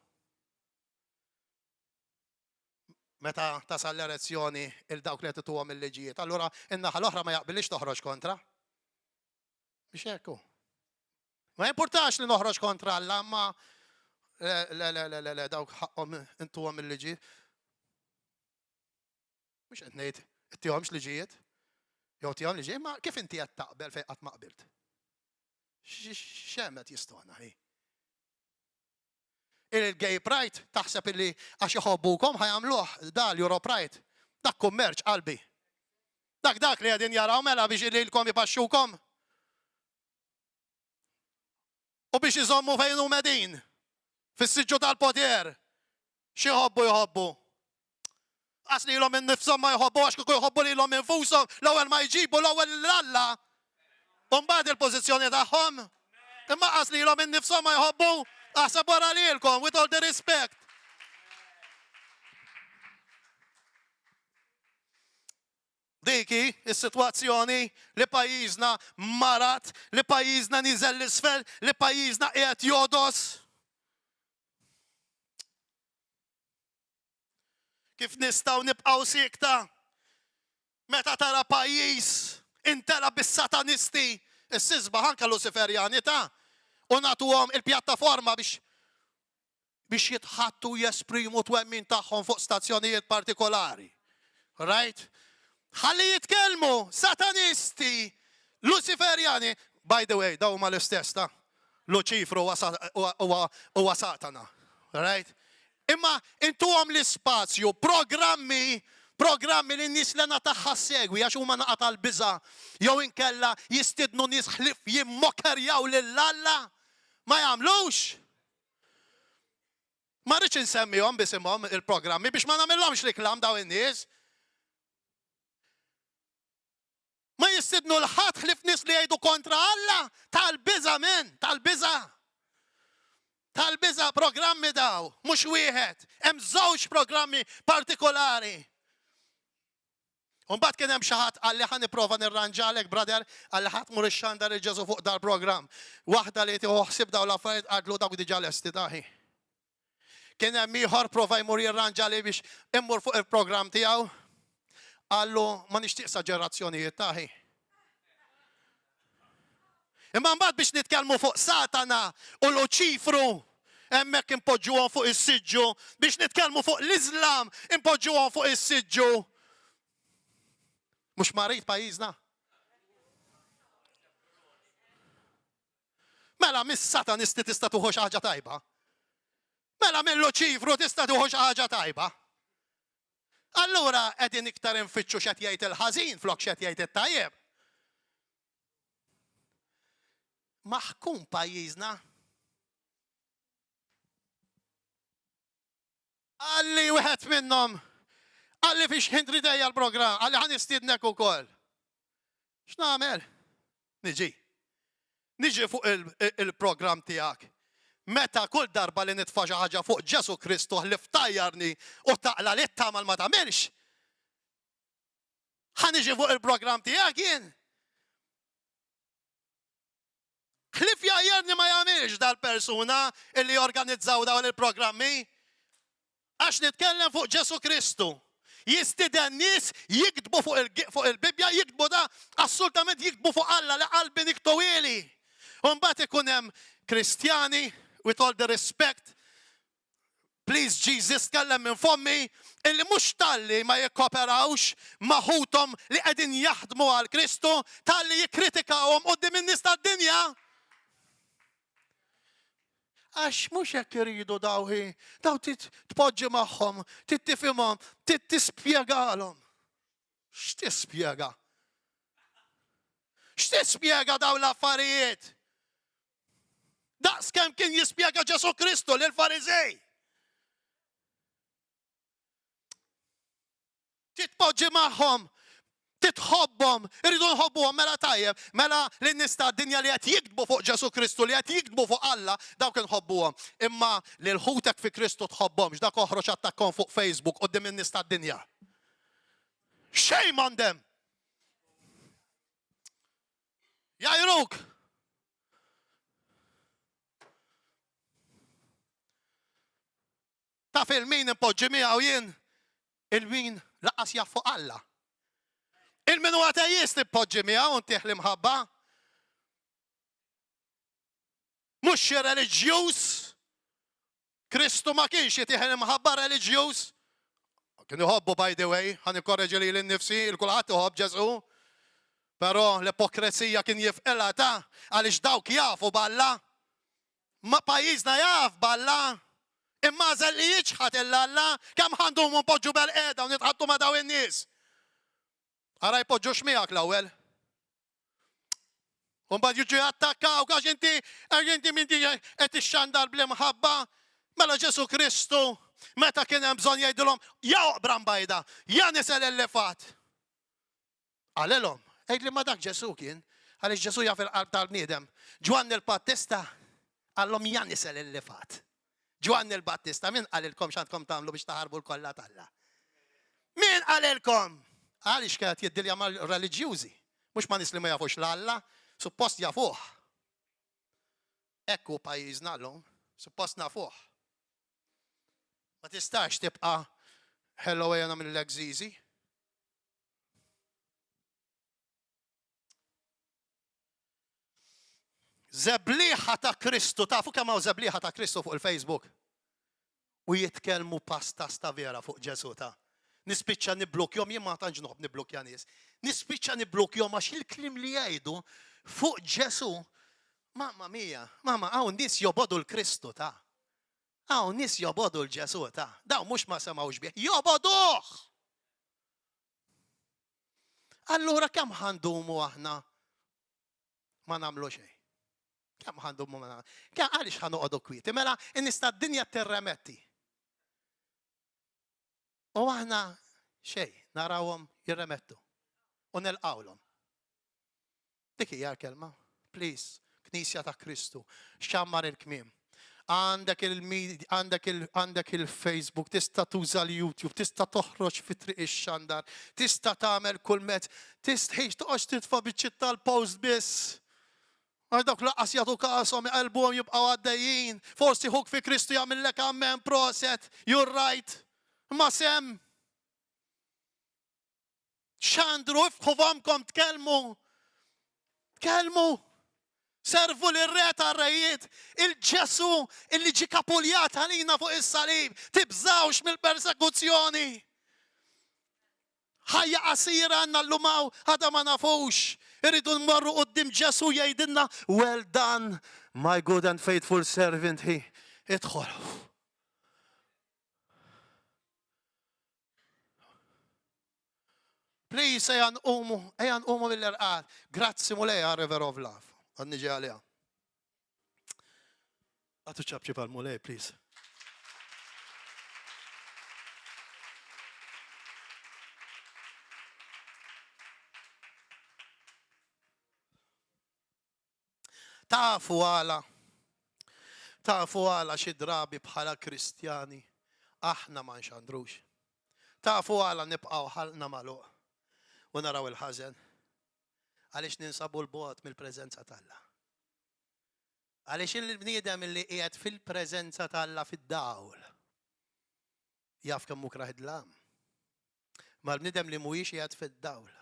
Meta tasal l-elezzjoni il-dawk li qed ituhom il-liġijiet. Allura in-naħa l-oħra ma jaqbilx toħroġ kontra. Biex hekk hu. Ma jimpurtax li noħroġ kontra Alla, imma le dawk ħaqhom intuhom il-liġijiet. Mhux qed ngħid ittihomx liġijiet. Jew tihom liġijiet, ma kif inti qed taqbel fejn qatt ma qbilt? X'hemm qed jistona hi? Il-gay pride taħseb illi għax iħobbukom ħajamluh da l-Euro Pride. Dak kummerċ qalbi. Dak li qegħdin jaraw mela biex ililkom ipaxxukom. U biex iżommu fejn hu medin. Fis-siġġu tal-poter. Xi jħobbu. Qas lilhom innifshom ma jħobbu għax kieku jħobbu lilhom infushom l-ewwel ma jġibu l-ewwel l-Alla. U mbagħad il-pożizzjoni tagħhom. Imma qas lilhom innifshom ma jħobbu. Aħseb wara lilkom, with all the respect. Diki, is-sitwazzjoni li pajjiżna marat, li pajjiżna niżel l-isfel, li pajjiżna qiegħed jodos. Kif nistgħu nibqgħu siekta? Meta tara pajjiż intela bis-satanisti, is-sisbaħ anke Luċiferjani ta' u nagħtuhom il-pjattaforma biex jitħattu jesprimu twemmin tagħhom fuq stazzjonijiet partikolari. Right? Ħalli jitkellmu satanisti, Luċiferjani, by the way, daw ma l-istess ta' Luċifru huwa Satana. Right? Imma intuhom l-ispazju, programmi li n-nies lena tagħha segwi għax huma naqa' tal-biża' jew inkella jistidnu nies ħlief jimmokkerjaw lill-Alla. Ma jagħmlux. Ma rridx insemmihom bisimhom il-programmi biex ma nagħmilhomx riklam daw in-nies. Ma jistidnu l-ħadd ħlief nies li jgħidu kontra Alla. Tal-biża' minn, tal-biża'. Tal-biża' programmi daw, mhux wieħed. Hemm żewġ programmi partikolari. Unbat kien hemm xi ħadd qal li ħa nipprova nirranġalek, brother, għalli ħadd mur ix-xandar iġġeżu fuq dal-programm. Waħda li tieħu ħsieb dawn l-affarijiet qagħdlu dawk diġà lesti taħi. Kien hemm ieħor prova jmur jirranġali biex immur fuq il-programm tiegħu. Qallu ma nixtieq saġerazzjonijiet taħi. Imma mbagħad biex nitkellmu fuq Satana u Luċifru, hemmhekk impoġġuhom fuq is-siġġu, biex nitkellmu fuq l-Iżlam, impoġġuhom fuq is-siġġu. Mux marit pajjiżna. Mela mis-satanisti tista' tuħu xi ħaġa tajba. Mela mill-Luċifru tista' tuħu xi ħaġa tajba. Allura qegħdin iktar infittxu x'qed jgħid il-ħażin flok x'qed jgħid it-tajjeb. Maħkum pajjiżna. Għalli wieħed minnhom għalli fiex ħintri dejja l-programm, għalli ħan istidnek ukoll. X'nagħmel? Niġi. Niġi fuq il-program tiegħek. Meta kull darba li nitfa' xi ħaġa fuq Ġesu Kristu li ftajjarni u taqla li tagħmel ma tagħmilx. Ħaniġi fuq il-program tiegħek jien. Klif jajjarni ma jagħmilx dal-persuna illi jorganizzaw dawn il-programmi. Għax nitkellem fuq Ġesu Kristu. Jistiden nies jiktbu fuq il-Bibja, jiktbu da assolutament jiktbu fuq Alla li qalbi niktowili. Mbagħad ikun hemm Kristjani, with all the respect, please Jesus, tkellem minn fommi, illi mhux talli ma jikkoperawx maħutom li qegħdin jaħdmu għal Kristu, talli jikkritikawhom quddiem in-nies tad-dinja. Għax mhux hekk iridu daw tpoġġi magħhom, tittifhimhom, tispjegalhom. X'tispjega? X'tispjega dawn l-affarijiet? Daqs kemm kien jispjega Ġesu Kristu lil Fariżej. Titpoġġi magħhom, titħobbhom, iridu nħobbuhom mela tajjeb, mela lin-nies tad-dinja li qed jiktbu fuq Ġesu Kristu, li qed jiktbu fuq Alla, dawk inħobbuhom. Imma lil ħutek fi Kristu tħobbhomx, dak oħroġ attakkhom fuq Facebook quddiem in-nies tad-dinja. Shame on them. Jajruk. Taf il-min impoġġi miegħu jien, il-min laqas jaf fuq Alla. Il-min huwa ateist impoġġi miegħu ntih l-imħabba. Mhux xi reliġjuż. Kristu ma kienx jitih l-imħabba reliġjuż. Kien iħobbu by the way, ħan ikkorreġi li l-nifsi, il-kulħadd iħobb Ġesu. Però l-ipokresija kien jifqilha ta' għaliex dawk jafu b'Alla. Ma pajjiżna jaf b'Alla. Imma li jiġħad il-Alla, kemm ħandhom npoġġu bel-qeda u nitħattu ma' daw in-nies. Ara jpoġġu x'miegħek l-ewwel. U mbagħad jiġu jattakkaw għax inti min qed ixxandar bl-imħabba. Mela Ġesu Kristu, meta kien hemm bżonn jgħidulhom ja oqbra mbajda, ja nisel il-lefat. Għalilhom, għidli ma dak Ġesu kien, għaliex Ġesu jaf il-qalb tal-bniedem. Ġwanni l-Battista għallhom ja nisel il-lefat. Ġwanni l-Battista, min qalilkom x'għandkom tagħmlu biex taħarbu l-kollha tal-Alla? Min qalilkom? Għaliex kienet jiddilja mal-reliġjużi. Mhux ma nies li ma jafux l-Alla, suppost jafuh. Ekku pajjiżna llum, suppost nafuh. Ma tistax tibqa' hello jana mill-Legzizi. Zebliħa ta' Kristu, tafu kemm hawn zebliħa ta' Kristu fuq il-Facebook. U jitkellmu pasta sta vera fuq Ġesu ta'. Nispiċċa nibblokjhom, jien ma tantx noħob nibblokja nies. Nispiċċa nibblokjhom għax il-kliem li jgħidu fuq Ġesu. Mamma mija, mamma hawn nies jobodu l-Kristu ta'. Hawn nies jobodu l-Ġesu ta'. Dawn mhux ma semgħux bih, joboduh! Allura kemm ħandumu aħna ma nagħmlu xejn? Kemm ħandumu ma nagħmlu? Kemm għaliex ħanoqogħdu kwieti? Mela n-nies tad-dinja terremetti. U aħna xejn narawhom jirremettu u nilqawlhom. Dik hija l-kelma. Please, Knisja ta' Kristu, xammar il-kmiem. Għandek il-Facebook, tista' tuża l-YouTube, tista' toħroġ fi triq ix-xandar, tista' tagħmel kull mezz, tistħiex toqgħodx titfa' biċċitta l-post biss. Għal dawk laqqas jagħtu kasom qalbuhom jibqgħu għaddejjin. Forsi ħuk fi Kristu jagħmellek amen proset, you're right. Ma sem. Xandru ifħu famkom tkellmu. Tkellmu. Servu l-re tar-rejiet, il-Ġesu illi ġi kapuljat għalina fuq is-salib, tibżawx mill-persekuzzjoni. Ħajja qasira għandna llumaw ħada ma nafux. Irridu nmorru quddiem Ġesu jgħidilna, well done, my good and faithful servant. Idħol. Please, ejan umu mill-irqad. Grazzi mulej, River of Love. Għanniġi għalija. Għatu ċabċi pal-mulej, please. tafu għala xi drabi bħala Kristjani aħna ma nxandrux. Tafu għala nibqgħu ħalna magħluq u naraw il-ħażen. Għaliex ninsabu l-bogħod mill-preżenza tal-Alla. Għaliex il-bniedem li qiegħed fil-preżenza tal-Alla fid-dawl jaf kemm hu kraħidlam. Ma l-bniedem li mhuwiex qiegħed fid-dawl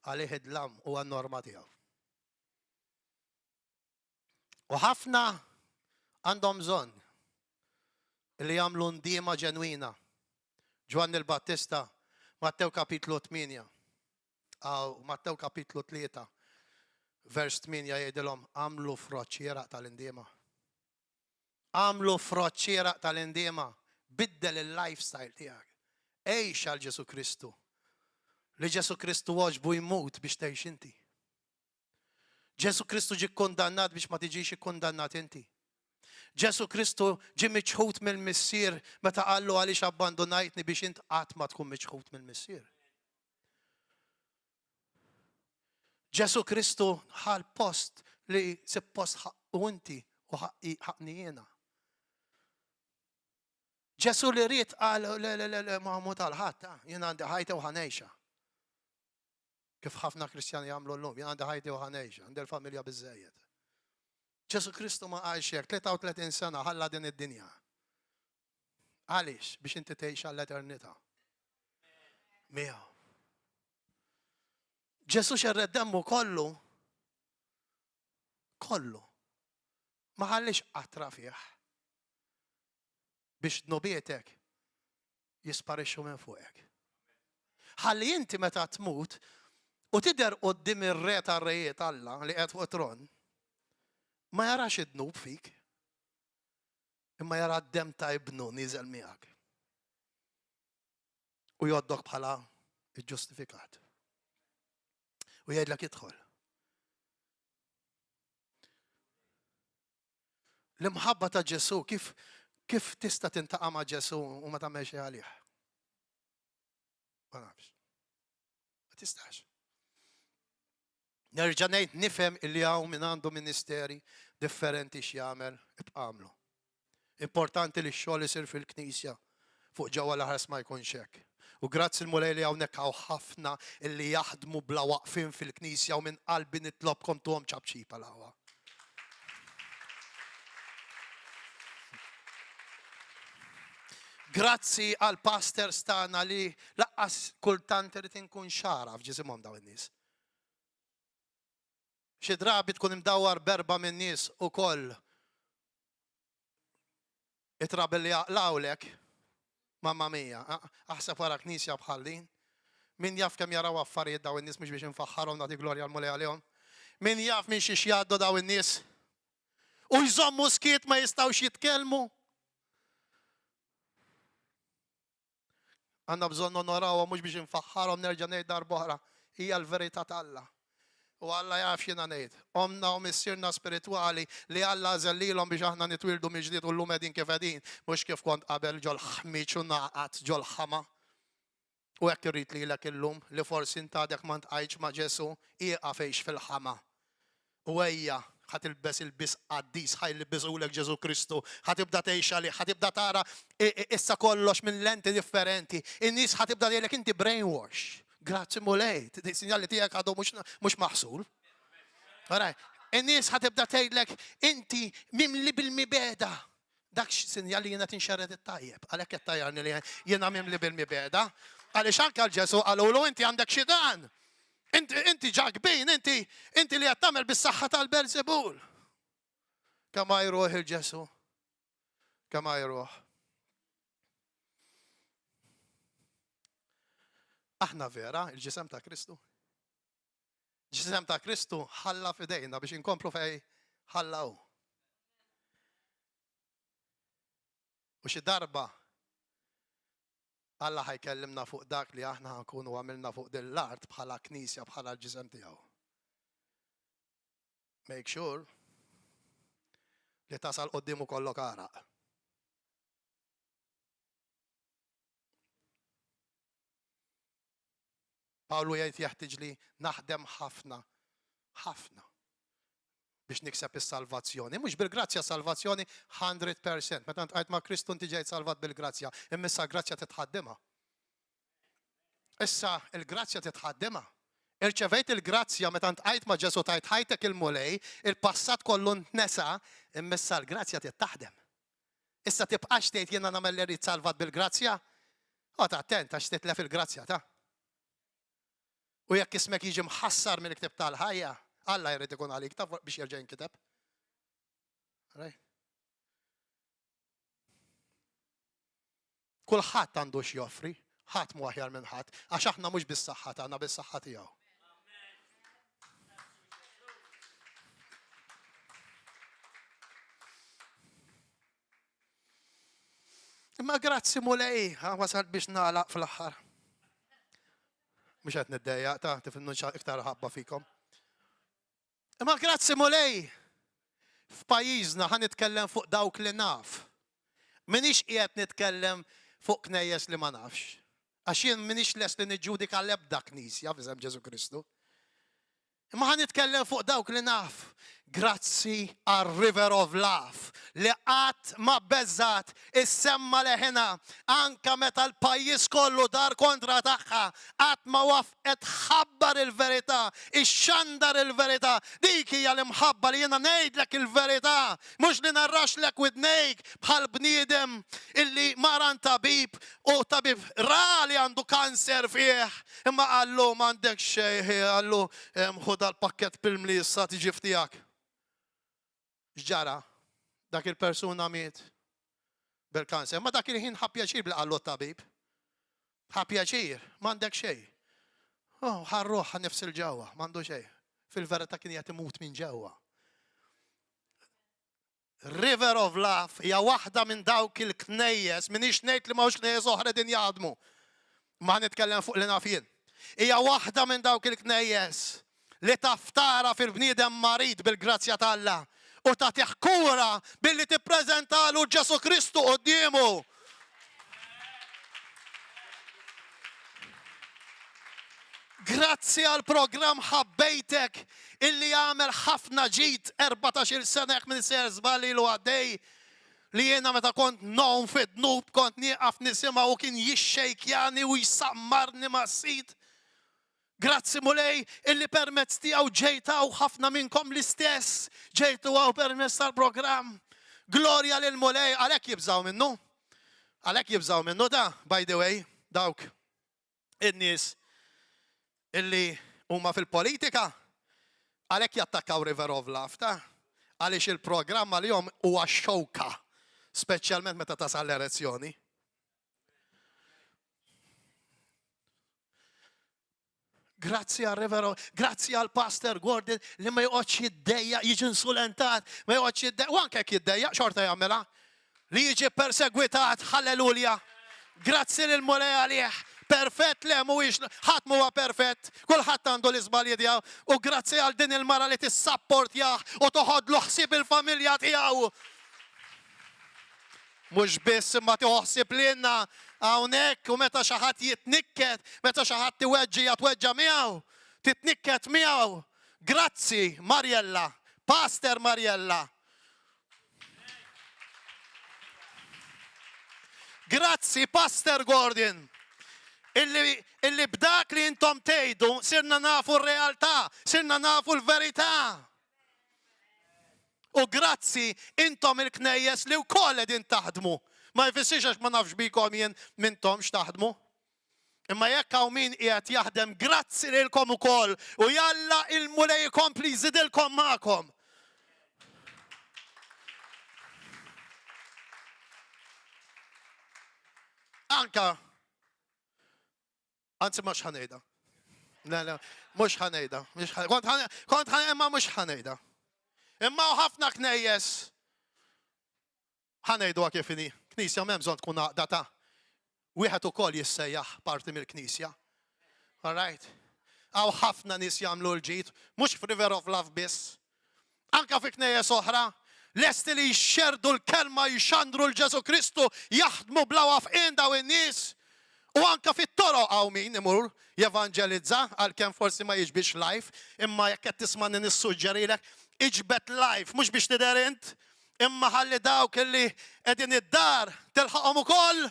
għalih id-lam huwa n-norma tiegħu. U ħafna għandhom bżonn li jagħmlu ndiema ġenwina. Ġwanni il-Battista, Mattew kapitlu 8, Mattew kapitlu 3, vers 8 jgħidilhom għamlu froċċieraq tal-indiema. Għamlu froċċieraq tal-indiema. Biddel il-lifestyle tiegħek. Ejx għal Ġesu Kristu. Li Ġesu Kristu għoġbu jmut biex tgħix inti. Ġesu Kristu ġi kondannat biex ma tiġix ikkondannat inti. Ġesu Kristu ġi miċħut mill-missier meta qallu għaliex abbandonajtni biex int qatt ma tkun miċħut mill-missier. Ġesu Kristu ħal post li suppost ħaqqu inti u ħaqni jiena. Ġesu li rrid qal ma mut għal ħadd, jien għandi ħajta u ħanejxa. Kif ħafna Kristjani jagħmlu llum, jien għandi ħajta u ħanejxa, għandi l-familja biżżejjed. Ġesu Kristu ma qalx hekk, 33 sena ħalla din id-dinja. Għaliex biex inti tgħix għall-eternità. Miegħu. Ġesu xerred demmu kollu ma ħallix qatra fih biex nobietek jisparixxu minn fuqek. Ħalli inti meta tmut u tidher quddiem ir-re tar-rejiet Alla li qed fuq tron, ma jarax id-dnub fik, imma jara d-dem ta' ibnu nieżel miegħek. U jgħoddok bħala iġġustifikat. U jgħidlek idħol. L-imħabba ta' Ġesu, kif tista' tintaqa' ma' Ġesu u ma tagħmel xi għalih? Ma nafx. Ma tistax. Nerġa' ngħid nifhem illi hawn min għandu ministeri differenti x'jagħmel ibqamlu. Importanti li x-xogħol isir fil-Knisja fuq ġewwa l-aħras ma jkunx hekk. U grazzi l-mulej li hawnhekk hawn ħafna illi jaħdmu bla waqfin fil-Knisja u minn qalbi nitlobkom tuhom ċabċipa l-ħawa. Grazzi għal pastors tagħna li laqqas kultant irid inkun xaraf ġisimhom dawn in-nies. Xi drabi tkun imdawwar berba minn nies ukoll itrabel li jaqlawlek. Mamma mia, aħseb wara knisja bħal din. Min jaf kemm jaraw affarijiet daw in-nies mhux biex infaħħarhom nagħti glorja l-mulej għalihom. Min jaf minn xi jgħaddu daw in-nies. U jżommu skiet ma jistgħux jitkellmu. Għandna bżonn onorawhom mhux biex infaħħarhom nerġa' ngħid darba oħra. Hija l-verità ta' Alla. U Alla jaf x'jiena ngħid. Omna u missierna spiritwali li Alla żellilhom biex aħna nitwildu mill-ġdid u llum qegħdin kif qegħdin, mhux kif kont qabel ġol ħmiċ u naqgħat ġol ħama. U hekk irrid lilek illum li forsi inti għadek ma ntqajtx ma' Ġesu ieqa' fejx fil-ħama. U ejja ħatilbes il-bis qaddis ħajlibbiżulek Ġesu Kristu, ħatibda tgħix għalih, ħatibda tara issa kollox minn lenti differenti. In-nies ħatibda jgħidlek inti brainwash. Grazzi mulej, sinjali tiegħek għadu mhux maħsul. In-nies ħatibda tgħidlek inti mimli bil-mibeda. Dak sinjali jiena tinxarred it-tajjeb, għalhekk qed tajjarni li jiena mimli bil-mibeda. Għaliex anke għal Ġesu qalulu inti għandek xi dan. Inti ġagbin, inti li qed tagħmel bis-saħħa tal-Beelzebul. Kemm jruħ il-Ġesu. Kemm jruħ. Aħna vera, il-ġisem ta' Kristu. Ġisem ta' Kristu ħalla f'idejna biex inkomplu fej ħallaw. U xi darba Alla ħajkellimna fuq dak li aħna nkunu għamilna fuq din l-art bħala knisja bħala l-ġisem tiegħu. Make sure li tasal qoddimu kollok araq. Pawlu jgħid jeħtieġ li naħdem ħafna biex nikseb is-salvazzjoni. Mhux bil-grazzja salvazzjoni 100%. Meta ntqajt ma' Kristu inti ġejt salvat bil-grazzja, imma issa grazzja titħaddimha. Issa il-grazzja titħaddimha. Irċevejt il-grazzja meta ntqajt ma' Ġesu tajt ħajtek il-mulej, il-passat kollu ntnesa, imma issa l-grazzja tittaħdem. Issa tibqax tgħid jiena nagħmel li rrid salvat bil-grazzja? Ota attent għax titlef il-grazzja ta'. U jekk ismek jiġi mħassar mill-ktib tal-ħajja, Alla jrid ikun għalik taf biex jerġa' jinkiteb. Kulħadd għandu x'joffri, ħadd mhu aħjar minn ħadd, għax aħna mhux bis-saħħa tagħna bis-saħħa tiegħu. Imma grazzi mulej, wasal biex nagħlaq fl-aħħar. Mhux qed niddejjaq ta' tifhimnu iktar ħabba fikom. Imma grazzi mulej, f'pajjiżna ħan nitkellem fuq dawk li naf. Minix qiegħed nitkellem fuq knejjes li ma nafx. Għax jien minix les li niġġudika l-ebda knisja f'isem Ġesu Kristu. Imma ħan nitkellem fuq dawk li naf. Grazzi għal River of Love li qatt ma beżat issemma leħena anka meta l-pajjiż kollu dar kontra tagħha qatt ma wafqet ħabbar il-verità, ixxandar il-verità. Dik hija l-imħabba li jiena ngħidlek il-verità, mhux li narraxlek widnejk bħal bniedem illi maran tabib u tabib rali għandu kanser fih. Imma qallu m'għandek xejn, qallu ħud l-pakkett pil-mli issa tiġi ftijak. X'ġara, dak il-persuna miet bil-kanser. Ma dak il-ħin ħappjaċir bil-qallu tabib. ħappjaċir, m'għandek xejn. Ħarruħ ħannifs il-ġewwa, m'għandu xejn. Fil-verità kien qed imut minn ġewwa. River of Love hija waħda minn dawk il-knejjes, minix ngħid li m'hawnx knejjes oħra din jaħdmu. Ma nitkellem fuq li naf jien. Hija waħda minn dawk il-knejjes li taftara fil-bniedem marid bil-grazzja tal-Alla. U tagħtih kura billi tippreżentalu Ġesu Kristu qudiemu. Grazzi għal programm ħabbejtek illi jagħmel ħafna ġid 14-il sena minn ser żbali lu għaddej li jiena meta kont nom fid-dnub kont nieqaf nisimgħu u kien jixxejkjani u jsammarni ma' sit. Grazzi mulej illi permezz tiegħu ġejtaw ħafna minnkom l-istess, ġejtu għaw permezz tal-programm. Glorja lil mulej, għalhekk jibżaw minnu. Għalhekk jibżaw minnu da, by the way, dawk in-nies illi huma fil-politika, għalhekk jattakkaw River of Love ta' għaliex il-programm għalihom huwa xewka, speċjalment meta tasal l-elezzjoni. Grazzi għal Rivero, grazzi għal Pastor Gordon li ma joqgħodx jiddejjaq, jiġi insulentat, ma joqgħodx jiddejjaq, u anke jekk jiddejjaq xorta jagħmilha. Li jiġi persegwitat, halleluja. Grazzi lil mulej għalih. Perfett le mhuwiex ħadd huwa perfett, kulħadd għandu l-iżbalji tiegħu u grazzi għal din il-mara li tissapportjah u toħodlu ħsieb il-familja tiegħu. Mhux biss imma toħsib lilna hawnhekk u meta xi ħadd jitnikket, meta xi ħadd tweġġa miegħu, titnikket miegħu. Grazzi Marjella, Pastor Marjella. Grazzi Pastor Gordon. Illi b'dak li intom tgħidu sirna nafu r-realtà, sirna nafu l-verità. U grazzi intom il-knejjes li wkoll qegħdin taħdmu. Ma jfissirx għax ma nafx bikom jien minntom x'taħdmu. Imma jekk hawn min qiegħed jaħdem grazzi lilkom ukoll u jalla il-mulej ikompli jżidilkom magħkom. Anka anzi mhux ħanejda. La, mhux ħanejda. Kont imma mhux ħanejda. Imma ħafna knejjes ħanejdu kif inhi. Knisja m'hemm bżonn tkun għaqdata. Wieħed ukoll jissejjaħ parti mill-Knisja. All right? Għaw ħafna nies jagħmlu l-ġid, mhux f'River of Love biss. Anka fi knejjes oħra, lesti li jxerdu l-kelma jxandru l-Ġesu Kristu jaħdmu bla wafqien daw in-nies. U anka fit-toroq hawn min imur jevanġelizza għalkemm forsi ma jiġbix live, imma jekk qed tisma' nissuġġerilek iġbet life, mhux biex tidher int, imma ħalli dawk illi qegħdin id-dar tilħaqhom ukoll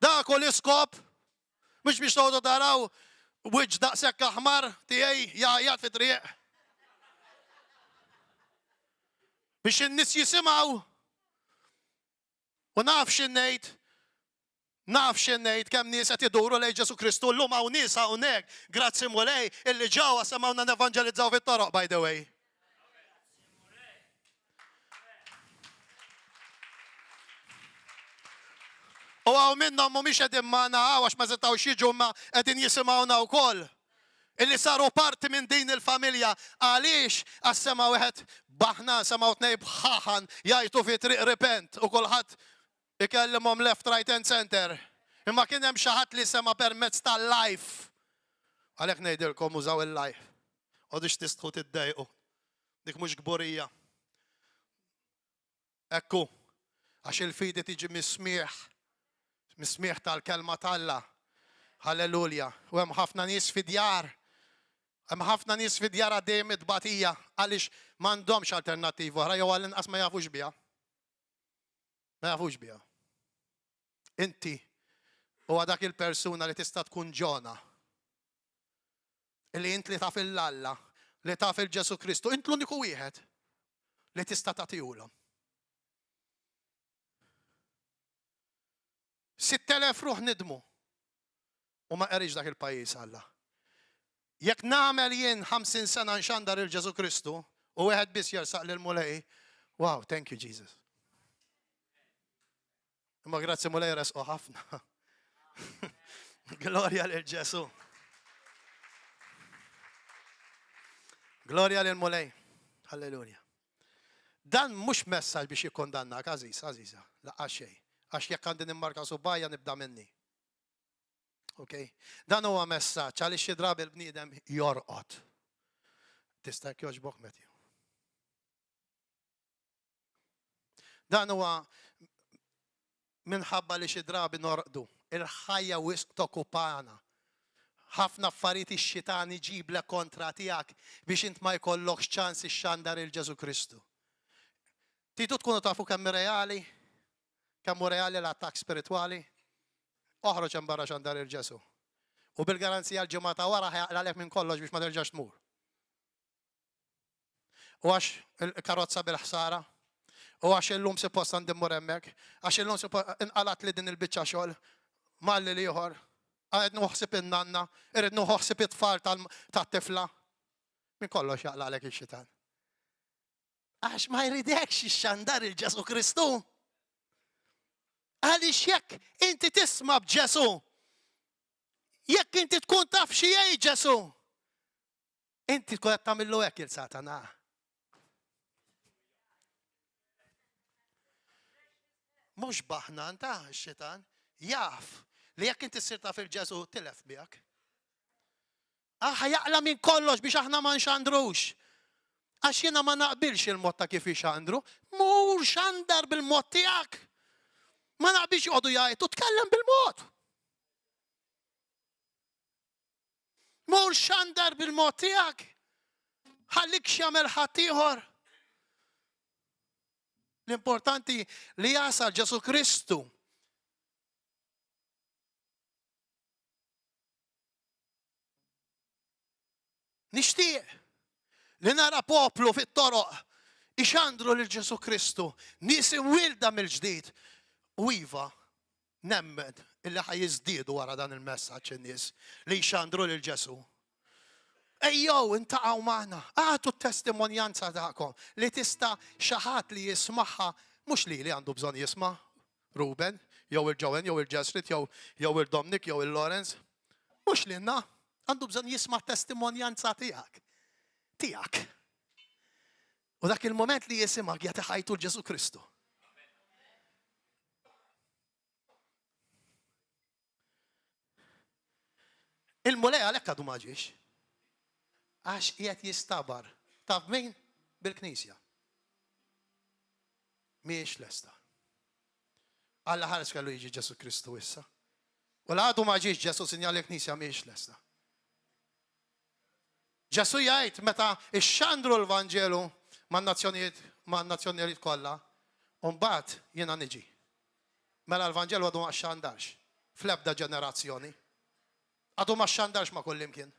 dak u l-iskop, mhux biex toqgħodu taraw wiġġ daqshekk aħmar tiegħi jaqjaq fi triq. Biex in-nies jisimgħu u naf x'innejt kemm nies qed iduru lejn Ġesu Kristu llum hawn nies hawnhekk, grazzi mulej illi ġewwa semgħuna nevanġelizzaw fit-toroq by the way. U għaw minnhom mhumiex qegħdin magħna għax ma setgħux jiġu ma qegħdin jisimgħuna wkoll. Illi saru parti minn din il-familja għaliex għas sema wieħed baħna semaw tnej bħaħan jgħidu fi triq repent u kulħadd ikellimhom left, right and center. Imma kien hemm xi ħadd li sema permezz tal-life. Għalhekk ngħidilkom użaw il-life. Għodux tistħu tiddejqu. Dik mhux gburija. Ekku, għax il-fidi tiġi mismieħ tal-kelma tal-Alla. Halleluja. U hemm ħafna nies fid-djar. Hemm ħafna nies fid-djar għaddejjem id-batija għaliex m'għandhomx alternattiva oħra jew għall-inqas ma jafux biha. Ma jafux biha. Inti huwa dak il-persuna li tista' tkun ġona. Illi int li taf il-Alla, li taf il-Ġesu Kristu, int l-uniku wieħed li tista' tagħtihulhom. 6,000 ruħ nidmu. U ma qeriġ dak il-pajjiż Alla. Jekk nagħmel jien 50 sena nxandar il-Ġesu Kristu u wieħed biss jersaq lil mulej, wow, thank you Jesus. Imma grazzi mulej resqu ħafna. Glorja lil Ġesu. Glorja lil mulej. Halleluja. Dan mhux messaġġ biex jikkondannak, Aziza, laqgħa xejn. Għax jekk għandi nimmarka subajja nibda minni. Okay? Dan huwa messaġġ għaliex xi drabi l-bniedem jorqod. Tista' jogħġbok Matthew. Dan huwa minħabba li xi drabi norqdu. Il-ħajja wisq tokkupana. Ħafna affarijiet ix-xitan iġiblek kontra tiegħek biex int ma jkollokx ċans ixxandar il-Ġesu Kristu. Titu tkunu tafu kemm reali? Kemm reali l-attak spirituali? Oħroġ hemm barra xandar il-Ġesu. U bil-garanzija l-ġimgħa wara ħajaqlalek minn kollox biex ma terġax tmur. U għax il-karozza bil-ħsara, u għax illum suppost għandimmur hemmhekk, għax illum inqalat li din il-biċċa xogħol malli li ieħor, għed nuħsib in-nanna, irid nuħsib it-tfal tat-tifla. Minn kollox jaqlalek ix-xitan. Għax ma jridekx ixxandar il-Ġesu Kristu. Għaliex jekk inti tisma' b'Ġesu, jekk inti tkun taf xi jgħid Ġesu, inti tkun qed tagħmillu hekk il-Satana. Mhux baħna anta x-xitan, jaf li jekk inti ssir taf il-Ġesu tilef bihek. Jaqla minn kollox biex aħna ma nxandrux. Għax jiena ma naqbilx il-mod ta' kif ixandru, mhux xandar bil-mod tiegħek. Ma naqbilx joqogħdu jgħidu tkellem bil-mod. Mhux xandar bil-mod tiegħek. Ħallik x'jagħmel ħadd ieħor. L-importanti li jasal Ġesu Kristu. Nixtieq li nara poplu fit-toroq ixandru lil Ġesu Kristu, nies imwielda mill-ġdid. U iva, nemmen illi ħajjiżdiedu wara dan il-messaġġ in-nies li jxandru lil Ġesu. Ejjew intaqgħu magħna, għatu t-testimonjanza tagħkom li tista' xi ħadd li jismagħha mhux li għandu bżonn jisma' Ruben, jew il-Jowen, jew il-Jesrit, jew il-Dominic, jew il-Lawrence. Mhux lilna, għandu bżonn jisma' testimonjanza tiegħek. Tiegħek. U dak il-moment li jisimgħek jagħti ħajtu l-Ġesu Kristu. Il-mulej għalhekk għadu ma ġiex. Għax qiegħed jistabar. Taf min? Bil-Knisja. Mhijiex lesta. Alla ħares kellu jiġi Ġesu Kristu issa. U l-għadu ma ġiex Ġesu sinjali l-Knisja mhijiex lesta. Ġesu jgħid meta ixxandru l-Vanġelu man-nazzjonijiet kollha, u mbagħad jiena niġi. Mela l-Vanġel għadu ma xandarx fl-ebda ġenerazzjoni. Għadu ma xandarx ma kullimkien.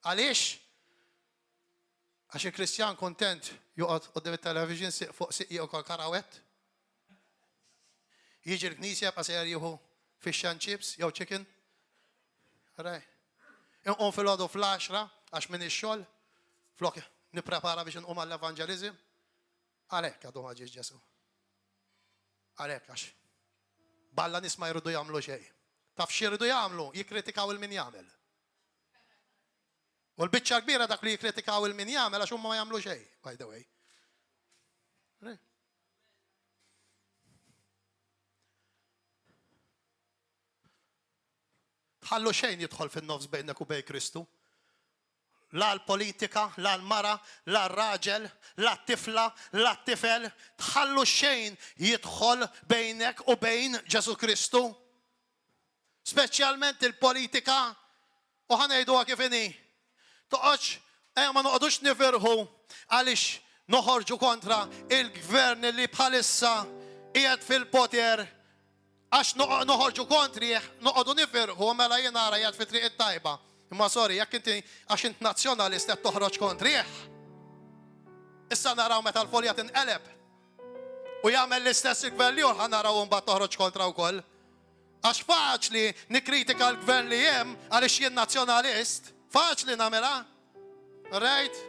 Għaliex? Għax il-Kristjan kontent juqgħod qudiem it-television fuq siqi u karawet. Jiġi l-knisja b'qasir jieħu fish and chips jew chicken. Rej. Inqum fil-għodu fl-10 għax minn ix-xogħol flok nipprepara biex nqum għall-evanġeliżm. Għalhekk għadu ma ġiex Ġesu. Għalhekk għax balla nies ma jridu jagħmlu xejn. Taf x'jridu jagħmlu? Jikkritikaw il-min jagħmel. U l-biċċa kbira dak li jikkritikaw il-min jagħmel għax huma ma jagħmlu xejn, by the way. Tħallu xejn jidħol fin-nofs bejnek u bejn Kristu. La l-politika, la l-mara, la l-raġel, la t-tifla, la t-tifel. Tħallu xejn jidħol bejnek u bejn Ġesu Kristu. Speċjalment il-politika, u ħanejduha kif inhi. Toqgħodx, ma noqgħodux nifirħu għaliex noħorġu kontra il-gvern li bħalissa qiegħed fil-poter. Għax noħorġu kontrih, noqogħdu nifirħu mela jien nara qiegħed fi triq it-tajba. Imma sorry, jekk inti għax int nazzjonalist qed toħroġ kontrih. Issa naraw meta l-folja tinqeleb. U jagħmel l-istess il-gvern li ħa naraw mbagħad toħroġ kontra wkoll. Għax faċli nikkritika l-gvern li hemm għaliex jien nazzjonalist. Faċli nagħmilha. Right?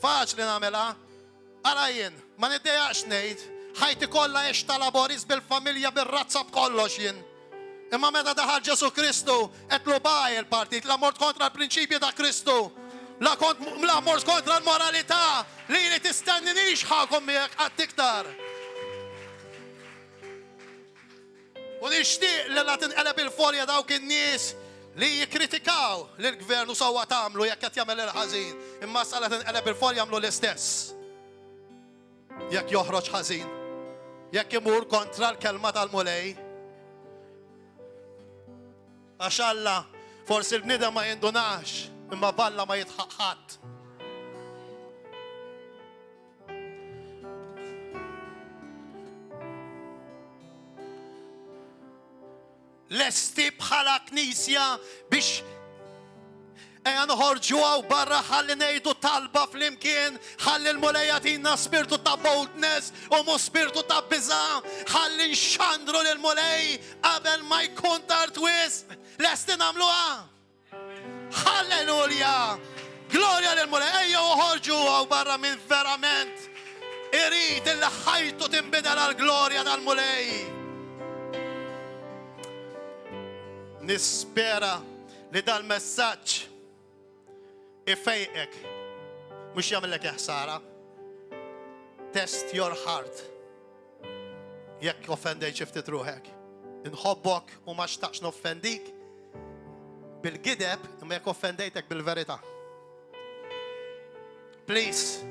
Faċli nagħmilha. Ara jien, ma niddejjaqx ngħid ħajti kollha għex ta' laboris bil-familja bil-razza b'kollox jien. Imma meta daħal Ġesu Kristu qed lu baj il-partit la mort kontra l-prinċipji ta' Kristu. La mort kontra l-moralità li tistenninix ħakom miegħek qatt iktar. U nixtieq li la tinqeleb il-folja dawk in-nies li jikkritikaw lill-gvern u sewwa tagħmlu jekk qed jagħmel il-ħażin. Imma sa la tinqeleb il-folja jagħmlu l-istess. Jekk joħroġ ħażin. Jekk imur kontra l-kelma tal-mulej. Għax Alla forsi l-bniedem ma jindunax, imma balla ma jitħaqqat. Lesti bħala knisja biex nħorġu għaw barra ħalli nejdu talba fl-imkien, ħalli l-mulejja tina spirtu ta' boldness u mu spirtu ta' biza, ħalli nxandru l-mulej qabel ma jkun tard wisq. Lesti namluha. Halleluja. Gloria l-mulej. Ejja uħorġu għaw barra minn verament irid illi ħajtu timbidel għal-glorja tal-mulej. Nispera li dal-messaġġ ifejqek mhux jagħmellek ħsara. Test your heart. Jekk offendejt xi ftit ruħek. Inħobbok u ma xtaqx noffendik bil-gideb imma jekk offendejtek bil-verità. Please.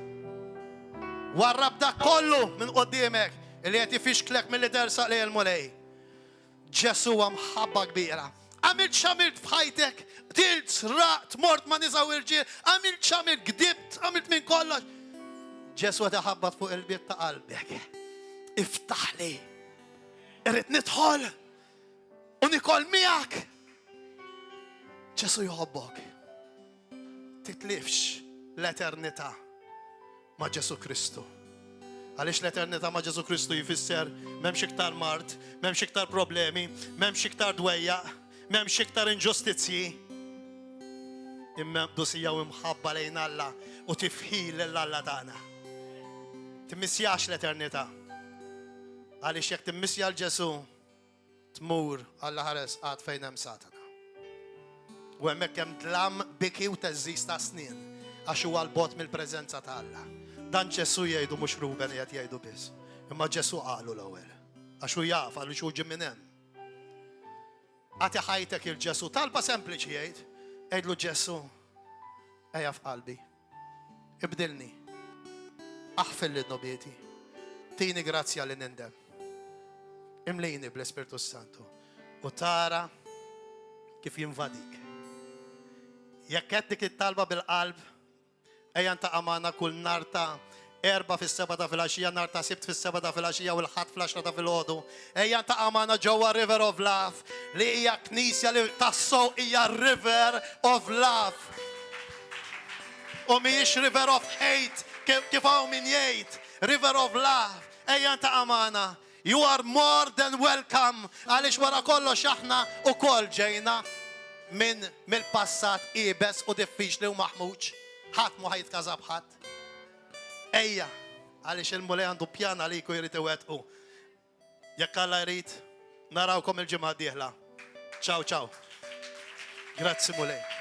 Warrab dak kollu minn qudiemek li qed ifixklek milli tersaq lejn il-mulej. Ġesu huwa mħabba kbira. Għamilt xamilt f'ħajtek, dilt, raqt, mort ma nisaw irġiel, għamilt xamilt, gdibt, għamilt minn kollox. Ġesu għada ħabbat fuq il-bib ta' qalbek. Iftaħli. Irrid nidħol. U nikol miegħek. Ġesu jħobbok. Titlifx l-eternità ma' Ġesu Kristu. Għaliex l-eternità ma' Ġesu Kristu jifisser m'hemmx iktar mart, m'hemmx iktar problemi, m'hemmx iktar dwejjaq. M'hemmx iktar inġustizzji. Imma dusija u imħabba lejn Alla u tifħil l-Alla tagħna. Timmissjax l-eternità. Għaliex jekk timmissja l-Ġesu tmur Alla ħares għad fejn hemm Satana. U hemmhekk hemm dlam biki u teżżis ta' snin għax huwa l-bot mill-preżenza ta' Alla. Dan Ġesu jgħidu mhux Ruben qed jgħidu biss. Imma Ġesu qalu l-ewwel. Għax hu jaf għaliex hu ġie minn hemm. Għati ħajtek il-Ġesu, talba sempliċi jgħid, għedlu Ġesu, ejja f'qalbi, ibdilni, aħfil l-nobieti, tini grazzja li nindem, imlini bl-Espiritu Santu, u tara kif jinvadik. Jekk dik it-talba bil-qalb, Ejja ta' amana kull nar ta' 4 fis-7 ta' filgħaxija, nar ta' 6 fis-7 ta' filgħaxija u l-ħadd fl-10 ta' filgħodu. Ejja ta' amana ġewwa River of Love li hija knisja li tassew hija River of Love. U mhijiex River of Hate kif hawn min jgħid, River of Love. Ejja ta' amana. You are more than welcome. Għaliex wara kollox aħna ukoll ġejna mill-passat ibes u diffiċli u maħmuġ. Ħadd mu ħajtkaża b'ħadd. Ejja, għaliex il-mulej għandu pjan għaliku jrid iwettqu. Jekk Alla jrid, narawkom il-ġimgħa d-dieħla. Ciao, ciao. Grazzi mulej.